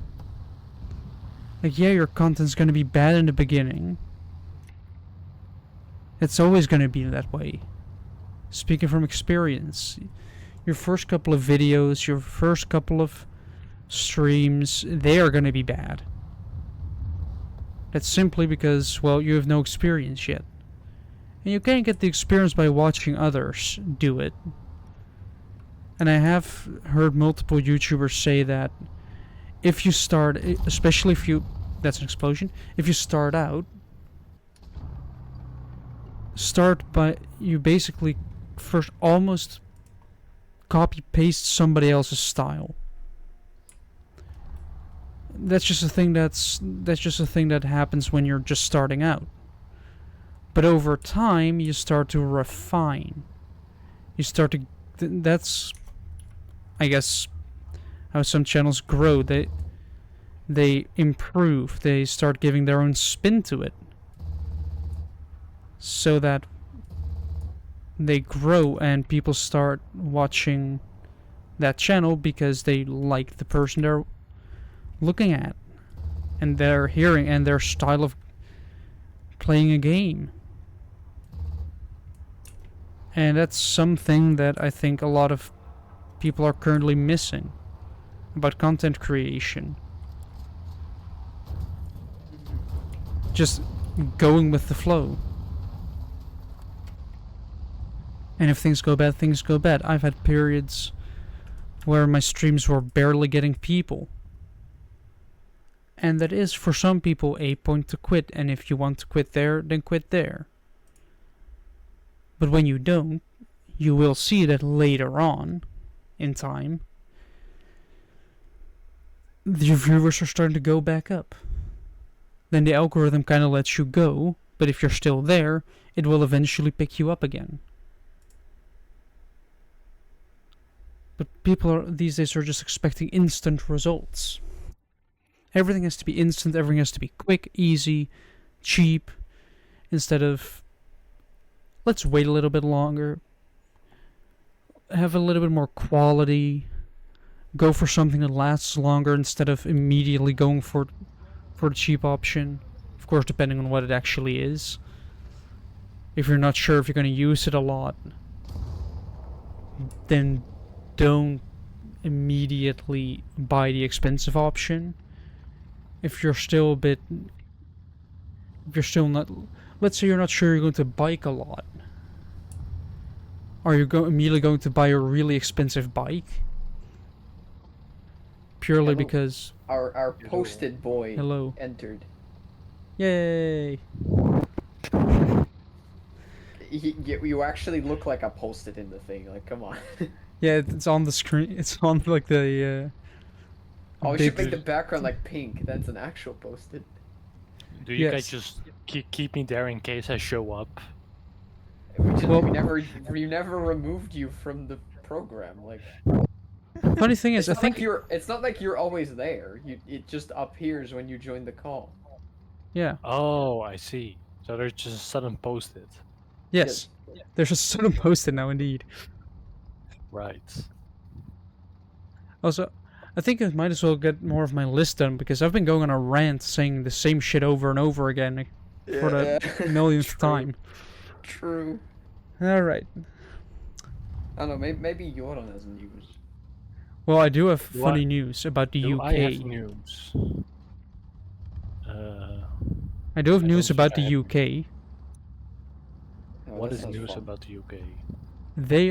Like, yeah, your content's gonna be bad in the beginning. It's always gonna be that way. Speaking from experience, your first couple of videos, your first couple of streams, they are gonna be bad. That's simply because, well, you have no experience yet. And you can't get the experience by watching others do it. And I have heard multiple YouTubers say that if you start, especially if you, that's an explosion, if you start out, start by, you basically first almost copy paste somebody else's style. That's just a thing that happens when you're just starting out. But over time, you start to refine. You start to, that's, I guess, how some channels grow. They improve. They start giving their own spin to it, so that they grow and people start watching that channel because they like the person they're looking at, and their hearing and their style of playing a game. And that's something that I think a lot of people are currently missing about content creation. Just going with the flow. And if things go bad, things go bad. I've had periods where my streams were barely getting people. And that is, for some people, a point to quit. And if you want to quit there, then quit there. But when you don't, you will see that later on in time, your viewers are starting to go back up. Then the algorithm kind of lets you go, but if you're still there, it will eventually pick you up again. But people these days are just expecting instant results. Everything has to be instant, everything has to be quick, easy, cheap, instead of, let's wait a little bit longer, have a little bit more quality, go for something that lasts longer instead of immediately going for the cheap option. Of course, depending on what it actually is. If you're not sure if you're going to use it a lot, then don't immediately buy the expensive option. If you're still not, let's say you're not sure you're going to bike a lot. Are you immediately going to buy a really expensive bike? Purely because our posted boy hello entered. Yay! You actually look like a posted in the thing. Like, come on. Yeah, it's on the screen. It's on like the. Oh, we should make the background like pink. That's an actual posted. Do you Yes. guys just keep me there in case I show up? Well- We never removed you from the program. Like, Funny thing is, I think it's not like you're always there. It just appears when you join the call. yeah. Oh, I see. So there's just a sudden post-it. Yes. There's a sudden posted now, indeed. Right. Also, I think I might as well get more of my list done because I've been going on a rant saying the same shit over and over again for the millionth True. time. True. Alright. I don't know. Maybe Joran has news. Well, I do have Do funny I- news about the Do UK. I have news? I do have I news don't about think I the have UK. Oh, What that is sounds news fun. about the UK? They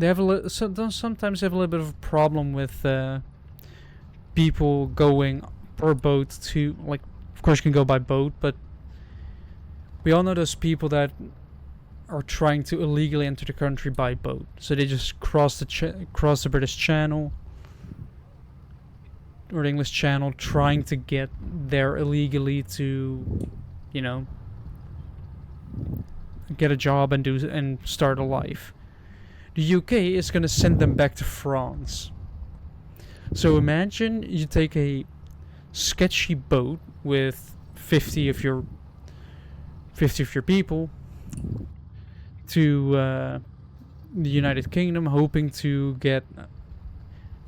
have sometimes have a little bit of a problem with people going per boat to, like, of course you can go by boat, but we all know those people that are trying to illegally enter the country by boat. So they just cross the British Channel, or the English Channel trying to get there illegally to, you know, get a job and start a life. The UK is going to send them back to France. So imagine you take a sketchy boat with 50 of your people to the United Kingdom, hoping to get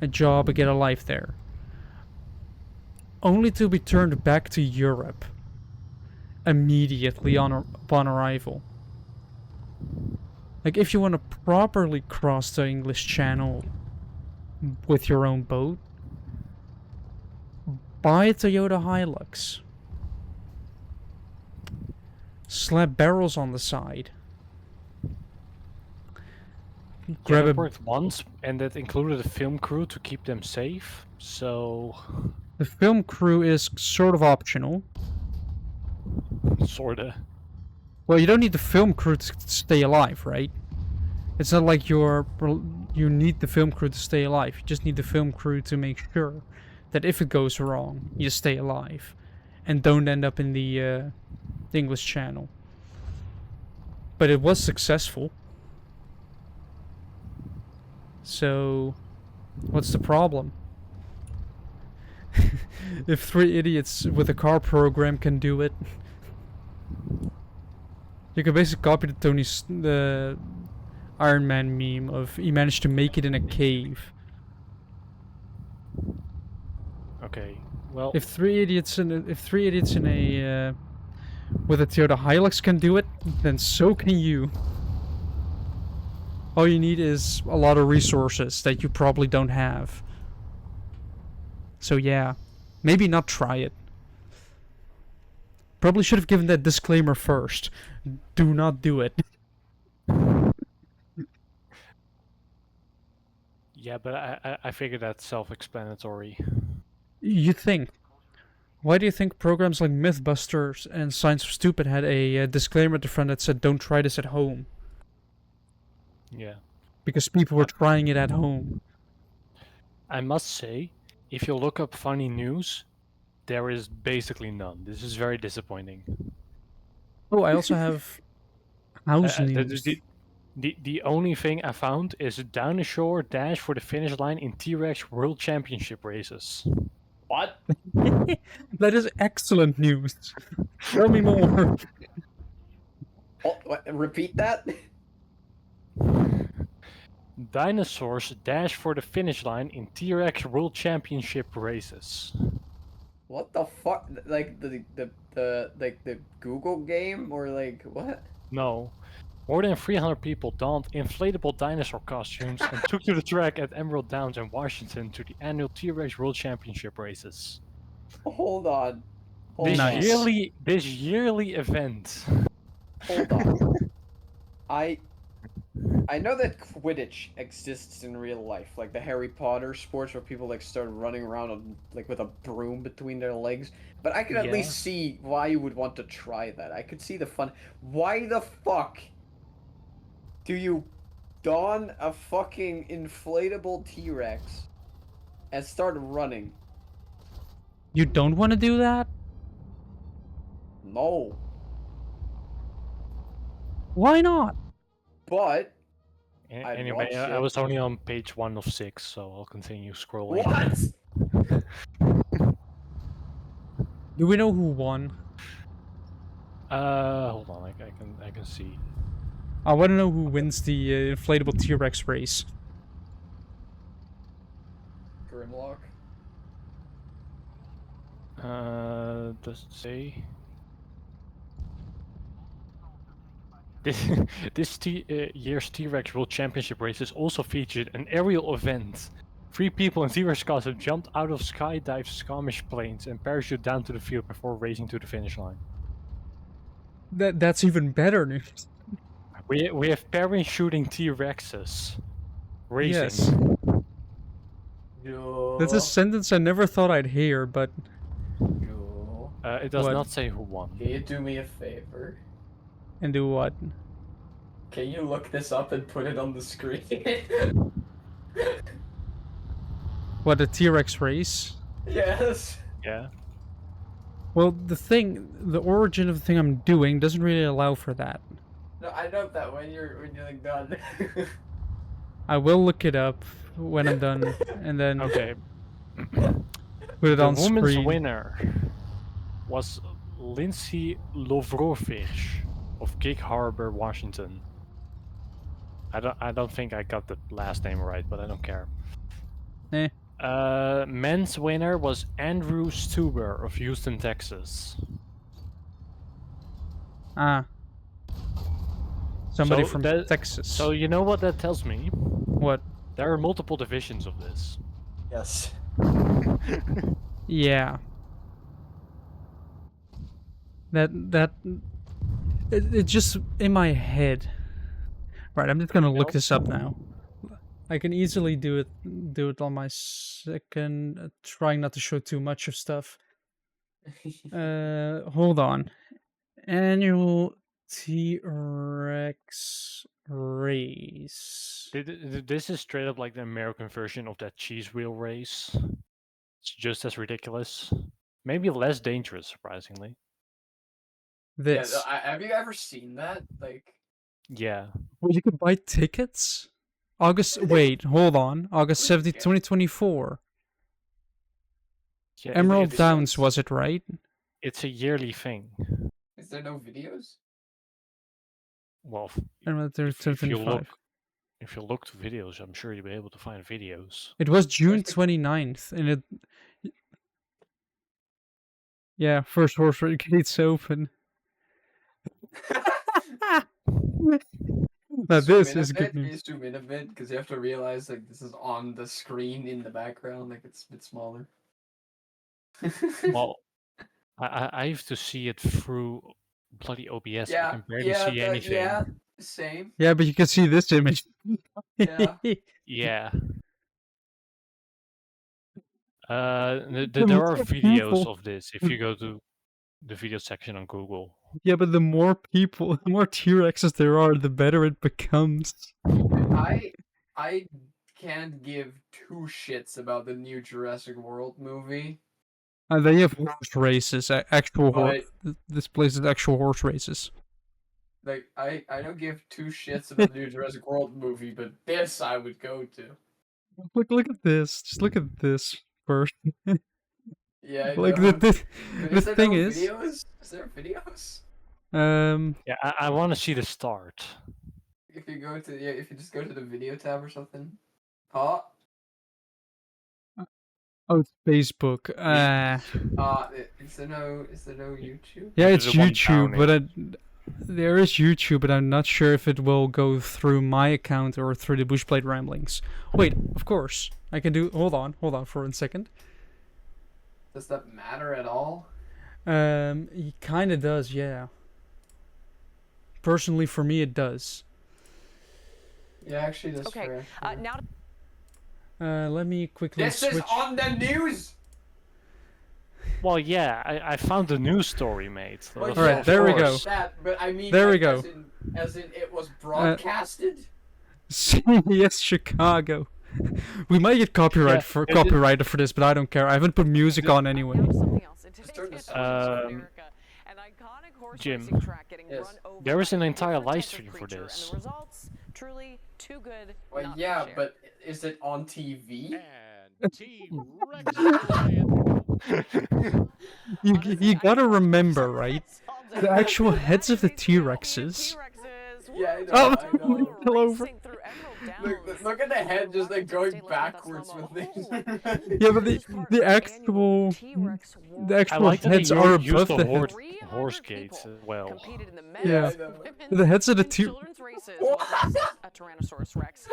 a job and get a life there, only to be turned back to Europe immediately upon arrival. Like, if you want to properly cross the English Channel with your own boat, buy a Toyota Hilux. Slap barrels on the side. Grab That a. worked once, and that included a film crew to keep them safe. So, The film crew is sort of optional. sorta. Well, you don't need the film crew to stay alive, right? It's not like you need the film crew to stay alive. You just need the film crew to make sure that if it goes wrong, you stay alive and don't end up in the English Channel. But it was successful. So, what's the problem? If 3 idiots with a car program can do it, you can basically copy the Iron Man meme of he managed to make it in a cave. Okay, well, If 3 idiots in a with a Toyota Hilux can do it, then so can you. All you need is a lot of resources that you probably don't have. So yeah, maybe not try it. Probably should have given that disclaimer first. Do not do it. yeah, but I figured that's self-explanatory. You think? Why do you think programs like Mythbusters and Science of Stupid had a disclaimer at the front that said "Don't try this at home"? Yeah. Because people were trying it at home. I must say, if you look up funny news, there is basically none. This is very disappointing. Oh, I also have house The, news. the only thing I found is a down the shore dash for the finish line in T-Rex World Championship races. What? That is excellent news. Tell me more. Oh, what? Repeat that? Dinosaurs dash for the finish line in T-Rex World Championship races. What the fuck? Like the Google game or like what? No. More than 300 people donned inflatable dinosaur costumes and took to the track at Emerald Downs in Washington to the annual T-Rex World Championship races. Hold on. Hold This on. yearly event. Hold on. I know that Quidditch exists in real life, like the Harry Potter sports where people like start running around like with a broom between their legs. But I could at Yeah. least see why you would want to try that. I could see the fun. Why the fuck do you don a fucking inflatable T-Rex and start running? You don't want to do that? No. Why not? But I'd Anyway, watch I it. was only on page 1 of 6, so I'll continue scrolling. what? Do we know who won? Hold on, I can see. I want to know who wins the inflatable T-Rex race. Grimlock. Does it say? This year's T-Rex World Championship races also featured an aerial event. 3 people in T-Rex costumes jumped out of skydive skirmish planes and parachuted down to the field before racing to the finish line. That's even better news. We have parachuting T-Rexes racing. Yes. No. That's a sentence I never thought I'd hear, but No. It does What? not say who won. Can you do me a favor? and do what? Can you look this up and put it on the screen? What, the T-Rex race? Yes. Yeah. Well, the origin of the thing I'm doing doesn't really allow for that. No, I know that when you're like done. I will look it up when I'm done, and then Okay. put it The on women's screen. winner was Lindsay Lovrovich of Gig Harbor, Washington. I don't think I got the last name right, but I don't care. Eh. Men's winner was Andrew Stuber of Houston, Texas. Ah. Somebody So from that- Texas. So you know what that tells me? What? There are multiple divisions of this. Yes. Yeah. It just in my head. Right, I'm just gonna look this up now. I can easily do it on my second, trying not to show too much of stuff. Hold on. Annual T-Rex race. This is straight up like the American version of that cheese wheel race. It's just as ridiculous. Maybe less dangerous, surprisingly. This. Yeah, have you ever seen that? Like, Yeah. Well, you can buy tickets? Wait, hold on. August 17th, 2024. Yeah, Emerald it's, Downs, was it right? it's a yearly thing. is there no videos? Well, Emerald Downs, if you 2025. look if you look to videos, I'm sure you'll be able to find videos. It was June the- 29th, and it... Yeah, first horse race gates open. Now this is good Can news. you zoom in a bit? Because you have to realize like this is on the screen in the background, like it's a bit smaller. Well, I have to see it through bloody OBS. I yeah, can barely see anything. yeah, same. Yeah, but you can see this image. Yeah. Yeah. The There are more videos people- of this if you go to the video section on Google. Yeah, but the more people, the more T-Rexes there are, the better it becomes. I can't give two shits about the new Jurassic World movie. And then you have horse races, actual horse. But This place is actual horse races. like I don't give two shits about the new Jurassic World movie, but this I would go to. Look at this. Just look at this first. Yeah, I Like know. the Is there thing no is, videos? Is there videos? Yeah, I want to see the start. If you go to if you just go to the video tab or something. Oh, oh, it's Facebook. is there no YouTube? Yeah, This it's is the one YouTube, but there is YouTube, but I'm not sure if it will go through my account or through the Bushblade Ramblings. Wait, of course I can do. Hold on for 1 second. Does that matter at all? It kind of does, yeah. Personally, for me, it does. Yeah, actually, that's Okay, fair. now Let me quickly This switch. is on the news. Well, yeah, I found the news story, mate. Well, All right, yeah, there we of go. course, That, but I mean, There we like, go. As in, it was broadcasted. Yes, Chicago. We might get copyrighted for this, but I don't care. I haven't put music on anyway. now to something else. In turn today's this history on. of America, an iconic horse Jim, racing track getting yes. run over there is by an a entire different live type of stream for creature, this. And the results truly too good. Well, not to yeah, share. but is it on TV? And T-Rex Lion. You gotta remember, right? The actual heads of the T-Rexes. Yeah, I know. Oh, I know. fell over. Look at the head just like going backwards with things. Yeah, but the actual I like that heads they are used above the the word head. horse gates as well. Yeah. I know. The heads of the T. children's races with a Tyrannosaurus Rex.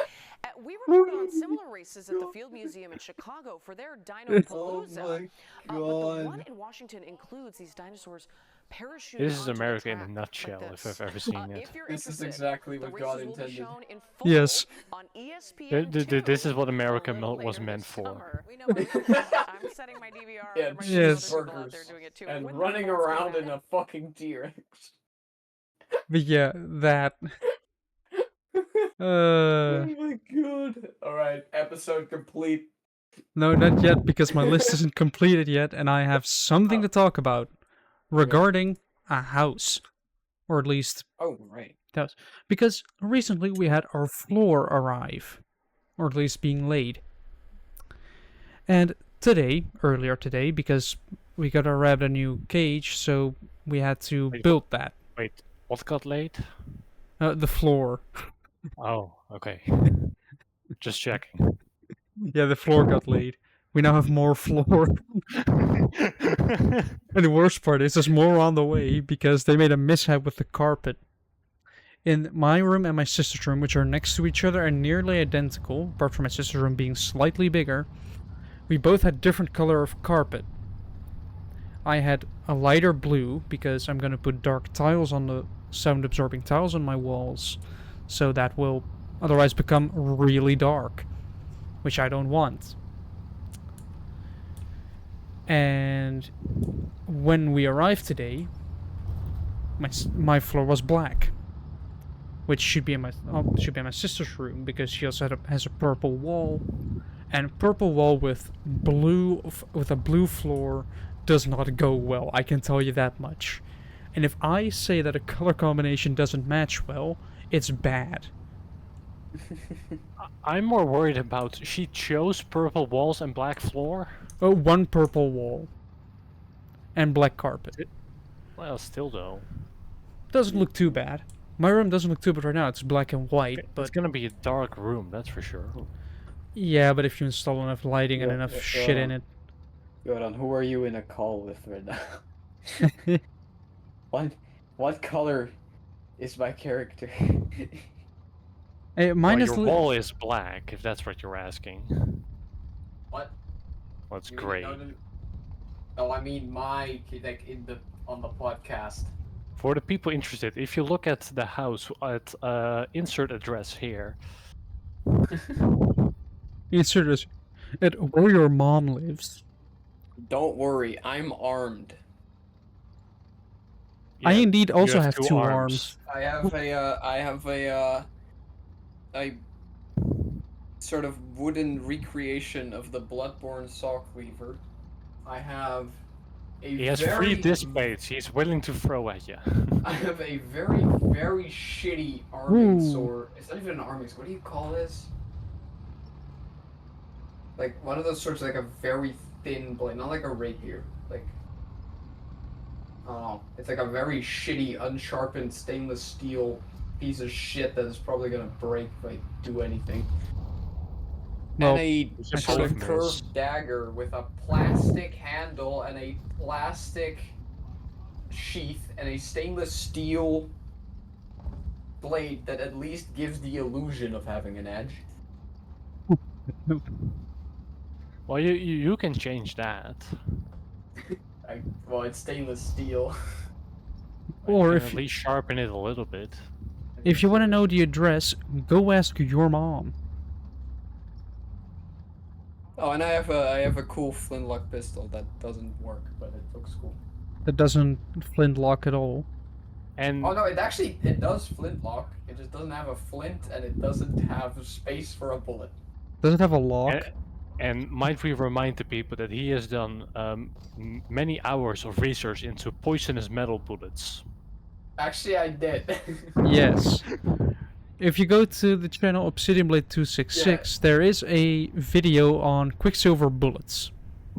We reported on similar races at the Field Museum in Chicago for their Dino Oh Palooza. my But the one god. in Washington includes these dinosaurs parachuting This is onto the America in a track nutshell, like if this. I've ever seen it. If you're This is interested, exactly the what God races will be intended. shown in full Yes. on ESPN This is what 2 America a little was later meant this for. summer. We know I'm setting my DVR. Yeah, There might be Yes. some other people out there cheeseburgers doing it too. and Wouldn't running that also be around bad? in a fucking T-Rex. But yeah, that. Oh my god. Alright, episode complete. No, not yet, because my list isn't completed yet, and I have something to talk about regarding a house, or at least Oh, right. house, because recently we had our floor arrive, or at least being laid, and earlier today, because we got to wrap a new cage, so we had to Wait, build that. Wait, what got late? The floor. Oh, okay. Just checking. Yeah, the floor got laid. We now have more floor. And the worst part is there's more on the way because they made a mishap with the carpet. In my room and my sister's room, which are next to each other and nearly identical, apart from my sister's room being slightly bigger, we both had different color of carpet. I had a lighter blue because I'm going to put dark tiles on the sound absorbing tiles on my walls, so that will otherwise become really dark, which I don't want. And when we arrived today, my floor was black, which should be in my sister's room because she also has a purple wall, and purple wall with a blue floor does not go well. I can tell you that much. And if I say that a color combination doesn't match well, it's bad. I'm more worried about she chose purple walls and black floor. Oh, one purple wall and black carpet. Well, still though. Doesn't look too bad. My room doesn't look too bad right now. It's black and white, It's but gonna be a dark room, that's for sure. yeah, but if you install enough lighting and Yeah, enough yeah, shit in it. Yoran, who are you in a call with right now? What color is my character? Mine Well, is your wall is black, if that's what you're asking. What? Well, it's You mean- gray. No, I mean my like on the podcast. For the people interested, if you look at the house at insert address here, insert as at where your mom lives. Don't worry, I'm armed. I yeah, indeed you also have two two arms. I have a sort of wooden recreation of the Bloodborne saw cleaver. I have a He has very, 3 displays he's willing to throw at you. I have a very, very shitty arming Ooh. sword. It's not even an arming sword. What do you call this? Like one of those swords, like a very thin blade, not like a rapier. Like, I don't know. It's like a very shitty, unsharpened stainless steel piece of shit that is probably gonna break if I do anything. Well, and a It's a sort of polymer. curved Dagger with a plastic handle and a plastic sheath and a stainless steel blade that at least gives the illusion of having an edge. Well, you can change that. Well, it's stainless steel. Or You if can at least sharpen it a little bit. if you want to know the address, go ask your mom. Oh, and I have a cool flintlock pistol that doesn't work, but it looks cool. That doesn't flintlock at all. And Oh no, it does flintlock. It just doesn't have a flint and it doesn't have space for a bullet. Does it have a lock? and might we remind the people that he has done many hours of research into poisonous metal bullets. Actually, I did. Yes. If you go to the channel Obsidian Blade 266, there is a video on Quicksilver bullets.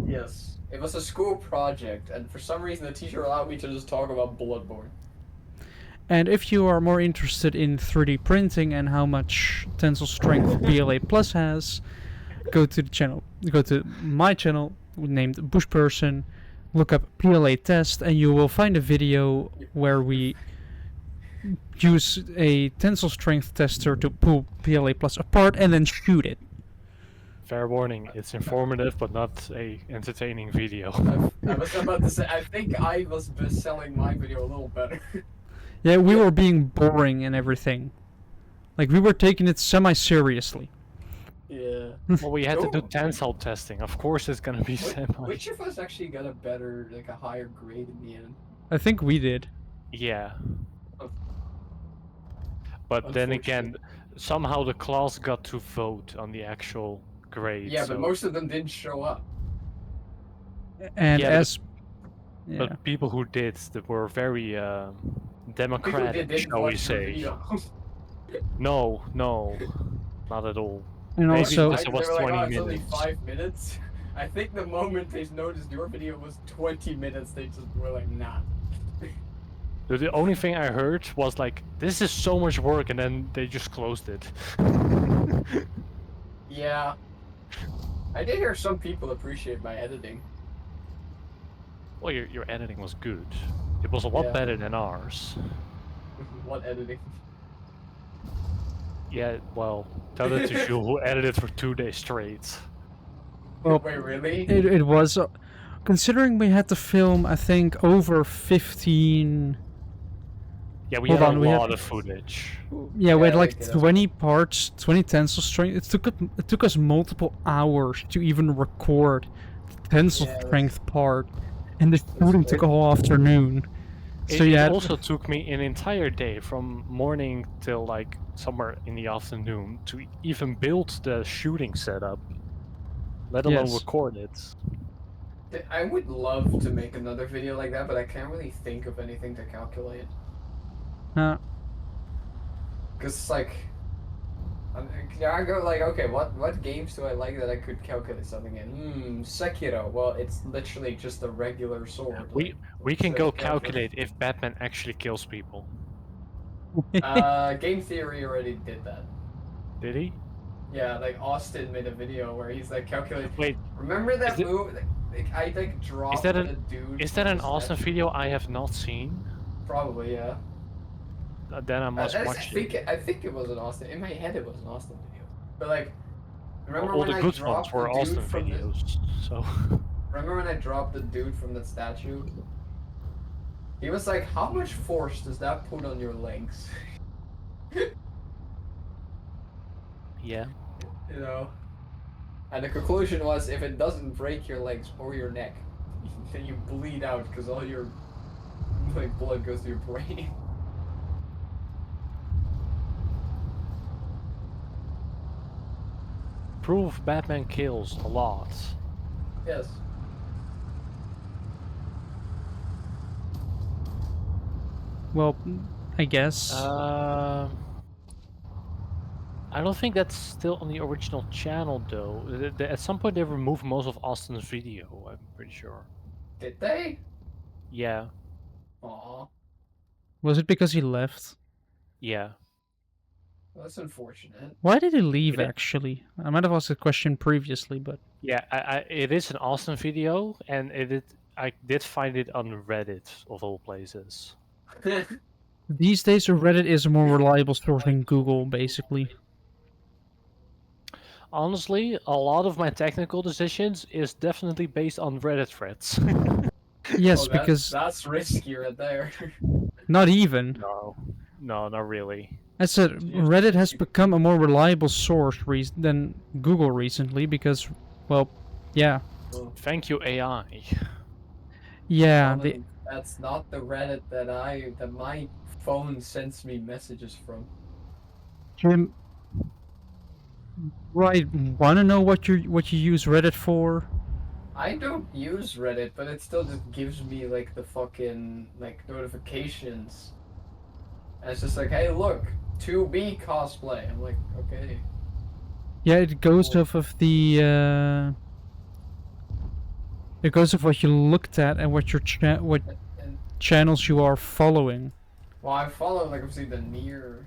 Yes. It was a school project, and for some reason the teacher allowed me to just talk about Bloodborne. And if you are more interested in 3D printing and how much tensile strength PLA Plus has, go to the channel. Go to my channel named Bushperson, look up PLA test, and you will find a video where we use a tensile strength tester to pull PLA Plus apart and then shoot it. Fair warning, it's informative but not a entertaining video. I was about to say, I think I was selling my video a little better. Yeah, we were being boring and everything. Like, we were taking it semi-seriously. Yeah. Well, we had to do Oh. tensile testing. Of course, it's gonna be semi. Which of us actually got a better, like a higher grade in the end? I think we did. Yeah. Oh. But then again, somehow the class got to vote on the actual great. Yeah, so... but most of them didn't show up. And Yeah, but as yeah. But people who did that were very People democratic, didn't shall we watch your say? video. No, not at all. And Maybe also, because it They was were like, 20 oh, it's only minutes. 5 minutes. I think the moment they noticed your video was 20 minutes, they just were like, nah. The only thing I heard was like, "This is so much work," and then they just closed it. Yeah. I did hear some people appreciate my editing. Well, your editing was good. It was a lot Yeah. better than ours. What editing? Yeah, well, tell that to Jules, who edited for 2 days straight. well, Wait, really? it was considering we had to film, I think, over 15. Yeah, we Hold had on, a we had- lot of footage. Yeah, we had Yeah, like like, that's 20 parts, 20 tensile strength. It took us multiple hours to even record the tensile Yeah, that's- strength part, and the shooting took a whole afternoon. So It yeah, also took me an entire day from morning till like somewhere in the afternoon to even build the shooting setup, let alone Yes. record it. I would love to make another video like that, but I can't really think of anything to calculate. Because it's like, I go like, okay, what games do I like that I could calculate something in? Sekiro. Well, it's literally just a regular sword. We can so go calculate. calculate if Batman actually kills people. Game Theory already did that. Did he? Yeah, like Austin made a video where he's like calculating. Wait, Remember that is it- move? I like dropped that a dude. is that from an the awesome statue. video I have not seen? Probably, yeah. Then I must watch it. I think it was an Austin. In my head, it was an Austin video. But like, remember All when the I good ones dropped were the dude Austin from the? videos, so... Remember when I dropped the dude from the statue? He was like, "How much force does that put on your legs?" Yeah. You know. And the conclusion was, if it doesn't break your legs or your neck, then you bleed out because all your like blood goes to your brain. Proof Batman kills a lot. Yes. well, I guess. I don't think that's still on the original channel though. At some point they removed most of Austin's video, I'm pretty sure. Did they? Yeah, Aw, Was it because he left? yeah. that's unfortunate. Why did he leave? It- Actually, I might have asked the question previously, but Yeah, it is an Austin video, and I did find it on Reddit, of all places. these days Reddit is a more reliable source than Google, basically. Honestly, a lot of my technical decisions is definitely based on Reddit threads. Yes, Oh, because that's riskier there. not even. No, not really. I said Reddit has become a more reliable source than Google recently because, well, yeah, Thank you, AI. yeah. That's not the Reddit that my phone sends me messages from. Jim, right? Want to know what you use Reddit for? I don't use Reddit, but it still just gives me like the fucking like notifications. And it's just like, hey, look, 2B cosplay. I'm like, okay. Yeah, it goes Cool. off of the. It goes off what you looked at and what what And channels you are following. well, I follow like obviously the near.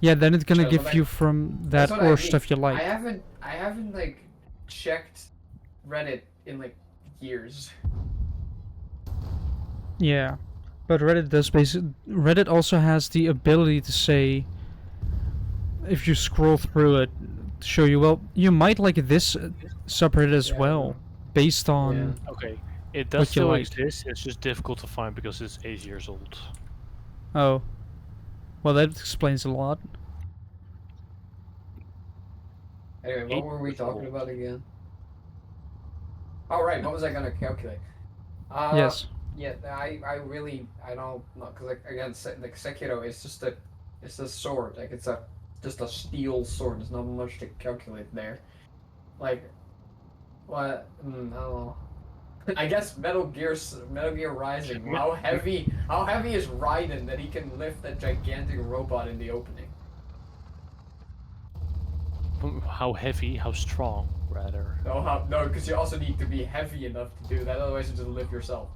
Yeah, then it's gonna But give like, you from that that's what I or mean. stuff you like. I haven't like checked Reddit in like years. Yeah, but Reddit does Reddit also has the ability to say, if you scroll through it, to show you, well, you might like this subreddit as Yeah. well, based on. Okay, it What does you still like. exist, it's just difficult to find because it's 8 years old. Oh, well, that explains a lot. Anyway, what were we talking about again? Oh right, what was I gonna calculate? Yes. Yeah, I really I don't know because like again like Sekiro is just it's a sword like it's just a steel sword. There's not much to calculate there. Like, what? I don't know. I guess Metal Gear Rising. How heavy is Raiden that he can lift a gigantic robot in the opening? How heavy, how strong, rather. No, because you also need to be heavy enough to do that. Otherwise, you just lift yourself.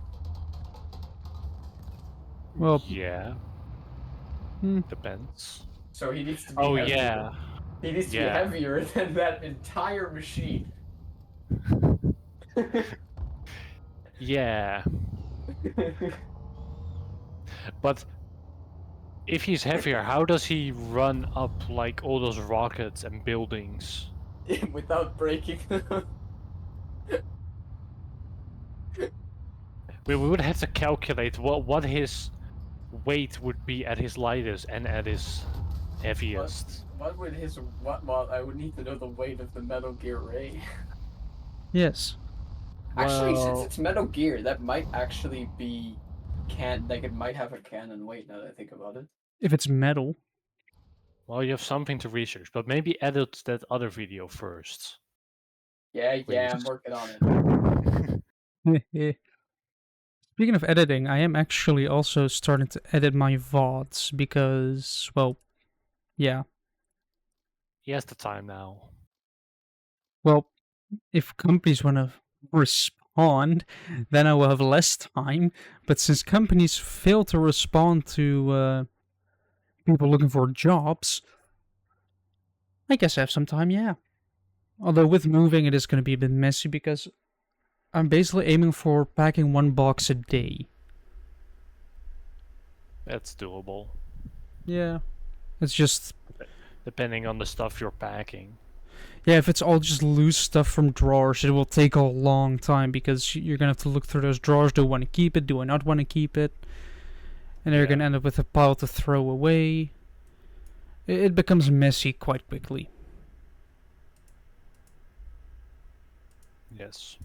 Well, Yeah. hmm. Depends. So he needs to be. Oh heavier. yeah. He needs to be Yeah. heavier than that entire machine. Yeah. But if he's heavier, how does he run up like all those rockets and buildings? Without breaking. We would have to calculate what his weight would be at his lightest and at his heaviest. What would his what? Well, I would need to know the weight of the Metal Gear Ray. Yes. Actually, since Well, it's Metal Gear, that might actually be like it might have a canon weight now that I think about it. If it's metal. well, you have something to research, but maybe edit that other video first. Yeah, Please. I'm working on it. Speaking of editing, I am actually also starting to edit my VODs because, well, yeah. He has the time now. Well, if companies want to respond, then I will have less time. But since companies fail to respond to people looking for jobs, I guess I have some time, yeah. Although with moving, it is going to be a bit messy because I'm basically aiming for packing 1 box a day. That's doable, Yeah. It's just, depending on the stuff you're packing. yeah, if it's all just loose stuff from drawers, it will take a long time because you're going to have to look through those drawers. Do I want to keep it? Do I not want to keep it? And then you're going to end up with a pile to throw away. It becomes messy quite quickly. Yes.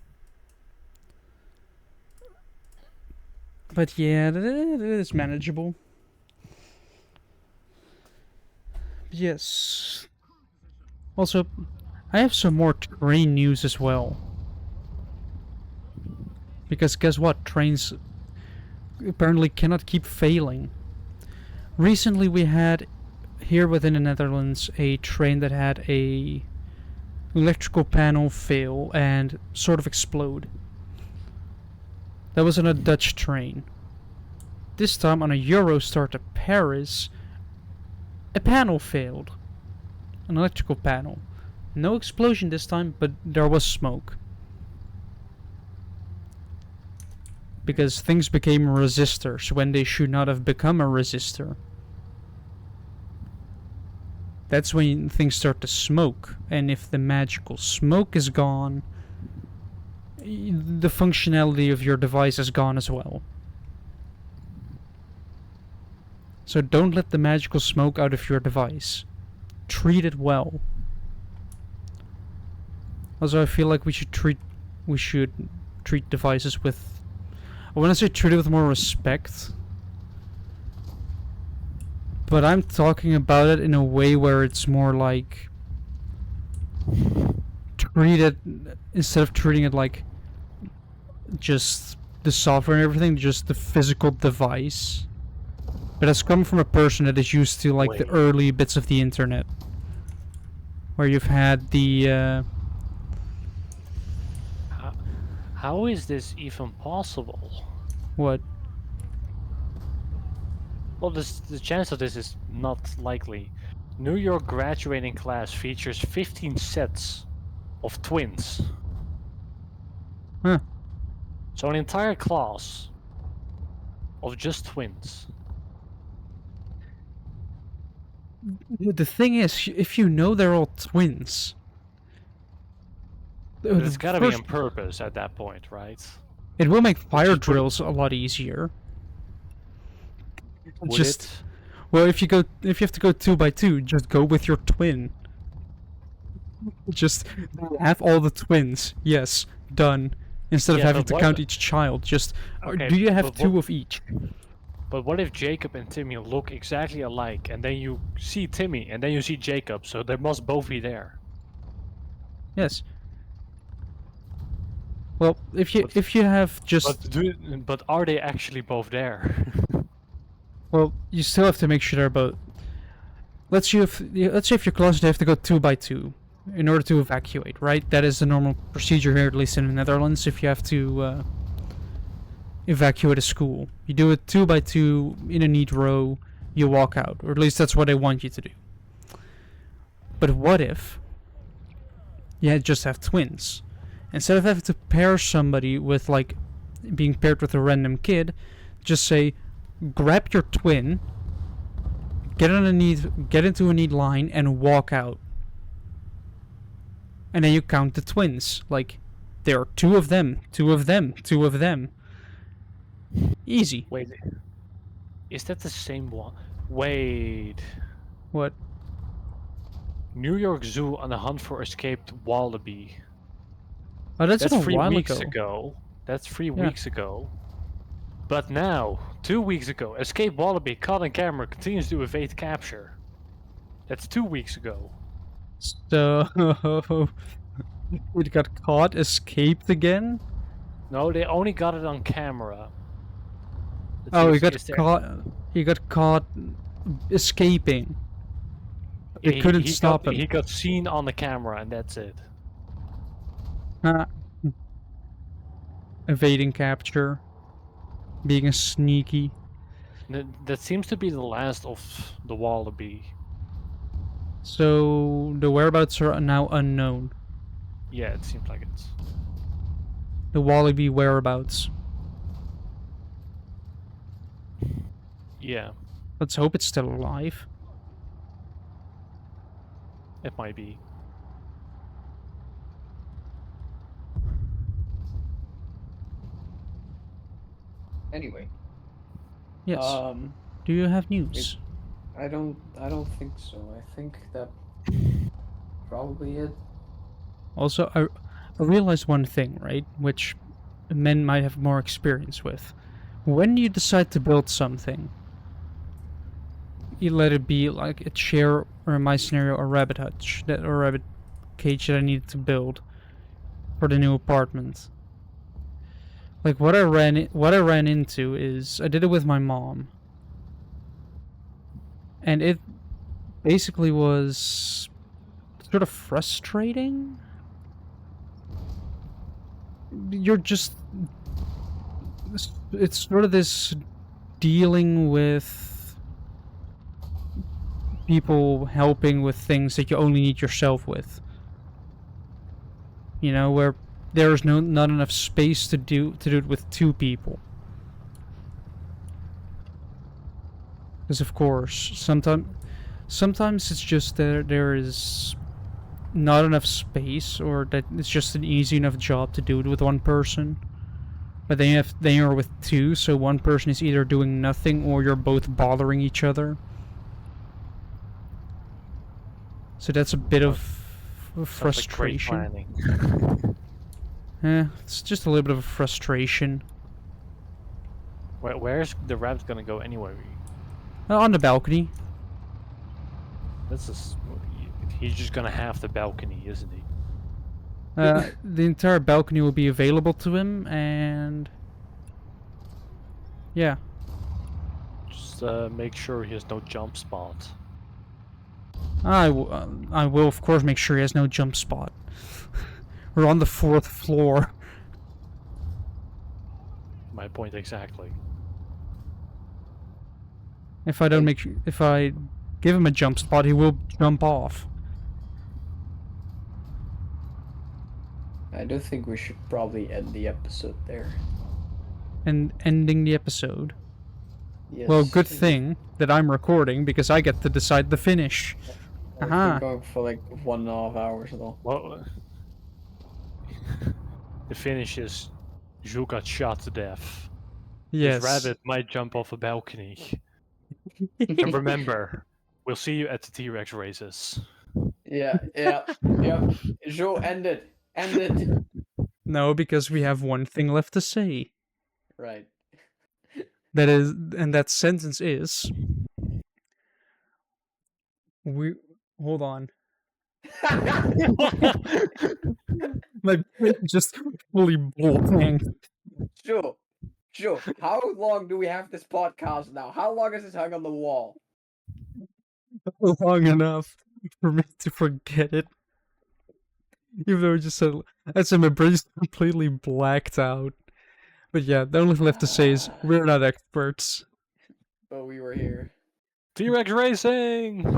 But yeah, it is manageable. Yes. Also, I have some more train news as well. Because guess what? Trains apparently cannot keep failing. Recently we had, here within the Netherlands, a train that had a electrical panel fail and sort of explode. That was on a Dutch train. This time on a Eurostar to Paris, a panel failed. An electrical panel. No explosion this time, but there was smoke. Because things became resistors when they should not have become a resistor. That's when things start to smoke, and if the magical smoke is gone, the functionality of your device is gone as well. So don't let the magical smoke out of your device. Treat it well. Also, I feel like we should treat devices with, I want to say treat it with more respect. But I'm talking about it in a way where it's more like treat it, instead of treating it like just the software and everything, just the physical device. But it's come from a person that is used to like the early bits of the internet, where you've had the How is this even possible? what? Well, the chance of this is not likely. New York graduating class features 15 sets of twins. Huh. So an entire class of just twins. The thing is, if you know they're all twins, But it's gotta be first, on purpose at that point, right? it will make fire just put- drills a lot easier. Would Just it? well, if you have to go 2 by 2, just go with your twin. Just have all the twins. Yes, done. Instead of Yeah, having but to what- count each child, just Okay, do you have but 2 what- of each? But what if Jacob and Timmy look exactly alike, and then you see Timmy, and then you see Jacob, so they must both be there. Yes. Well, if you have just But are they actually both there? well, you still have to make sure they're both. Let's say if you're close, they have to go 2 by 2 in order to evacuate. Right? That is the normal procedure here, at least in the Netherlands. If you have to evacuate a school, you do it 2 by 2 in a neat row. You walk out, or at least that's what they want you to do. But what if you just have twins? Instead of having to pair somebody with like being paired with a random kid, just say, grab your twin, get into a neat line, and walk out. And then you count the twins. Like, there are 2 of them, 2 of them, 2 of them. Easy. Wait, is that the same one? Wait. What? New York Zoo on a hunt for escaped wallaby. Oh, that's That's a 3 while weeks ago. ago. That's 3 Yeah. weeks ago. But now, 2 weeks ago, escaped wallaby caught on camera continues to evade capture. That's 2 weeks ago. So it got caught, escaped again. No, they only got it on camera. Let's Oh, see, he got is there- caught. He got caught escaping. They he- couldn't he stop got, him. He got seen on the camera, and that's it. Ah. Evading capture. Being a sneaky. That seems to be the last of the wallaby. So the whereabouts are now unknown. Yeah, it seems like it. The wallaby whereabouts. Yeah, Let's hope it's still alive. it might be. Anyway, Yes. um, Do you have news? I don't think so. I think that probably it. Also, I realized one thing, right? Which men might have more experience with. When you decide to build something, you let it be like a chair, or in my scenario, a rabbit hutch, or rabbit cage that I needed to build for the new apartment. Like what I ran into is I did it with my mom, and it basically was sort of frustrating. You're just it's sort of this dealing with people helping with things that you only need yourself with. You know, where there's not enough space to do it with 2 people. Because of course, sometimes it's just that there is not enough space, or that it's just an easy enough job to do it with 1 person. But then you're with 2, so 1 person is either doing nothing or you're both bothering each other. So that's a bit of frustration. Sounds like great planning. It's just a little bit of a frustration. Where's the rabbit gonna go anyway? On the balcony. He's just gonna have the balcony, isn't he? The entire balcony will be available to him, and yeah. Just make sure he has no jump spot. I will of course make sure he has no jump spot. We're on the 4th floor. My point exactly. If I give him a jump spot, he will jump off. I do think we should probably end the episode there. And ending the episode. Yes. Well, good thing that I'm recording, because I get to decide the finish. We've been going for like 1.5 hours though. Well, the finish is Zhu got shot to death. Yes. This rabbit might jump off a balcony. And remember, we'll see you at the T-Rex races. Yeah. Joe, end it. End it. No, because we have one thing left to say. Right. And that sentence is... Hold on. My brain just fully blank. Sure. How long do we have this podcast now? How long is this hung on the wall? Long enough for me to forget it. Even though I just said, I said my brain's completely blacked out. But yeah, the only thing left to say is we're not experts. But we were here. T-Rex racing!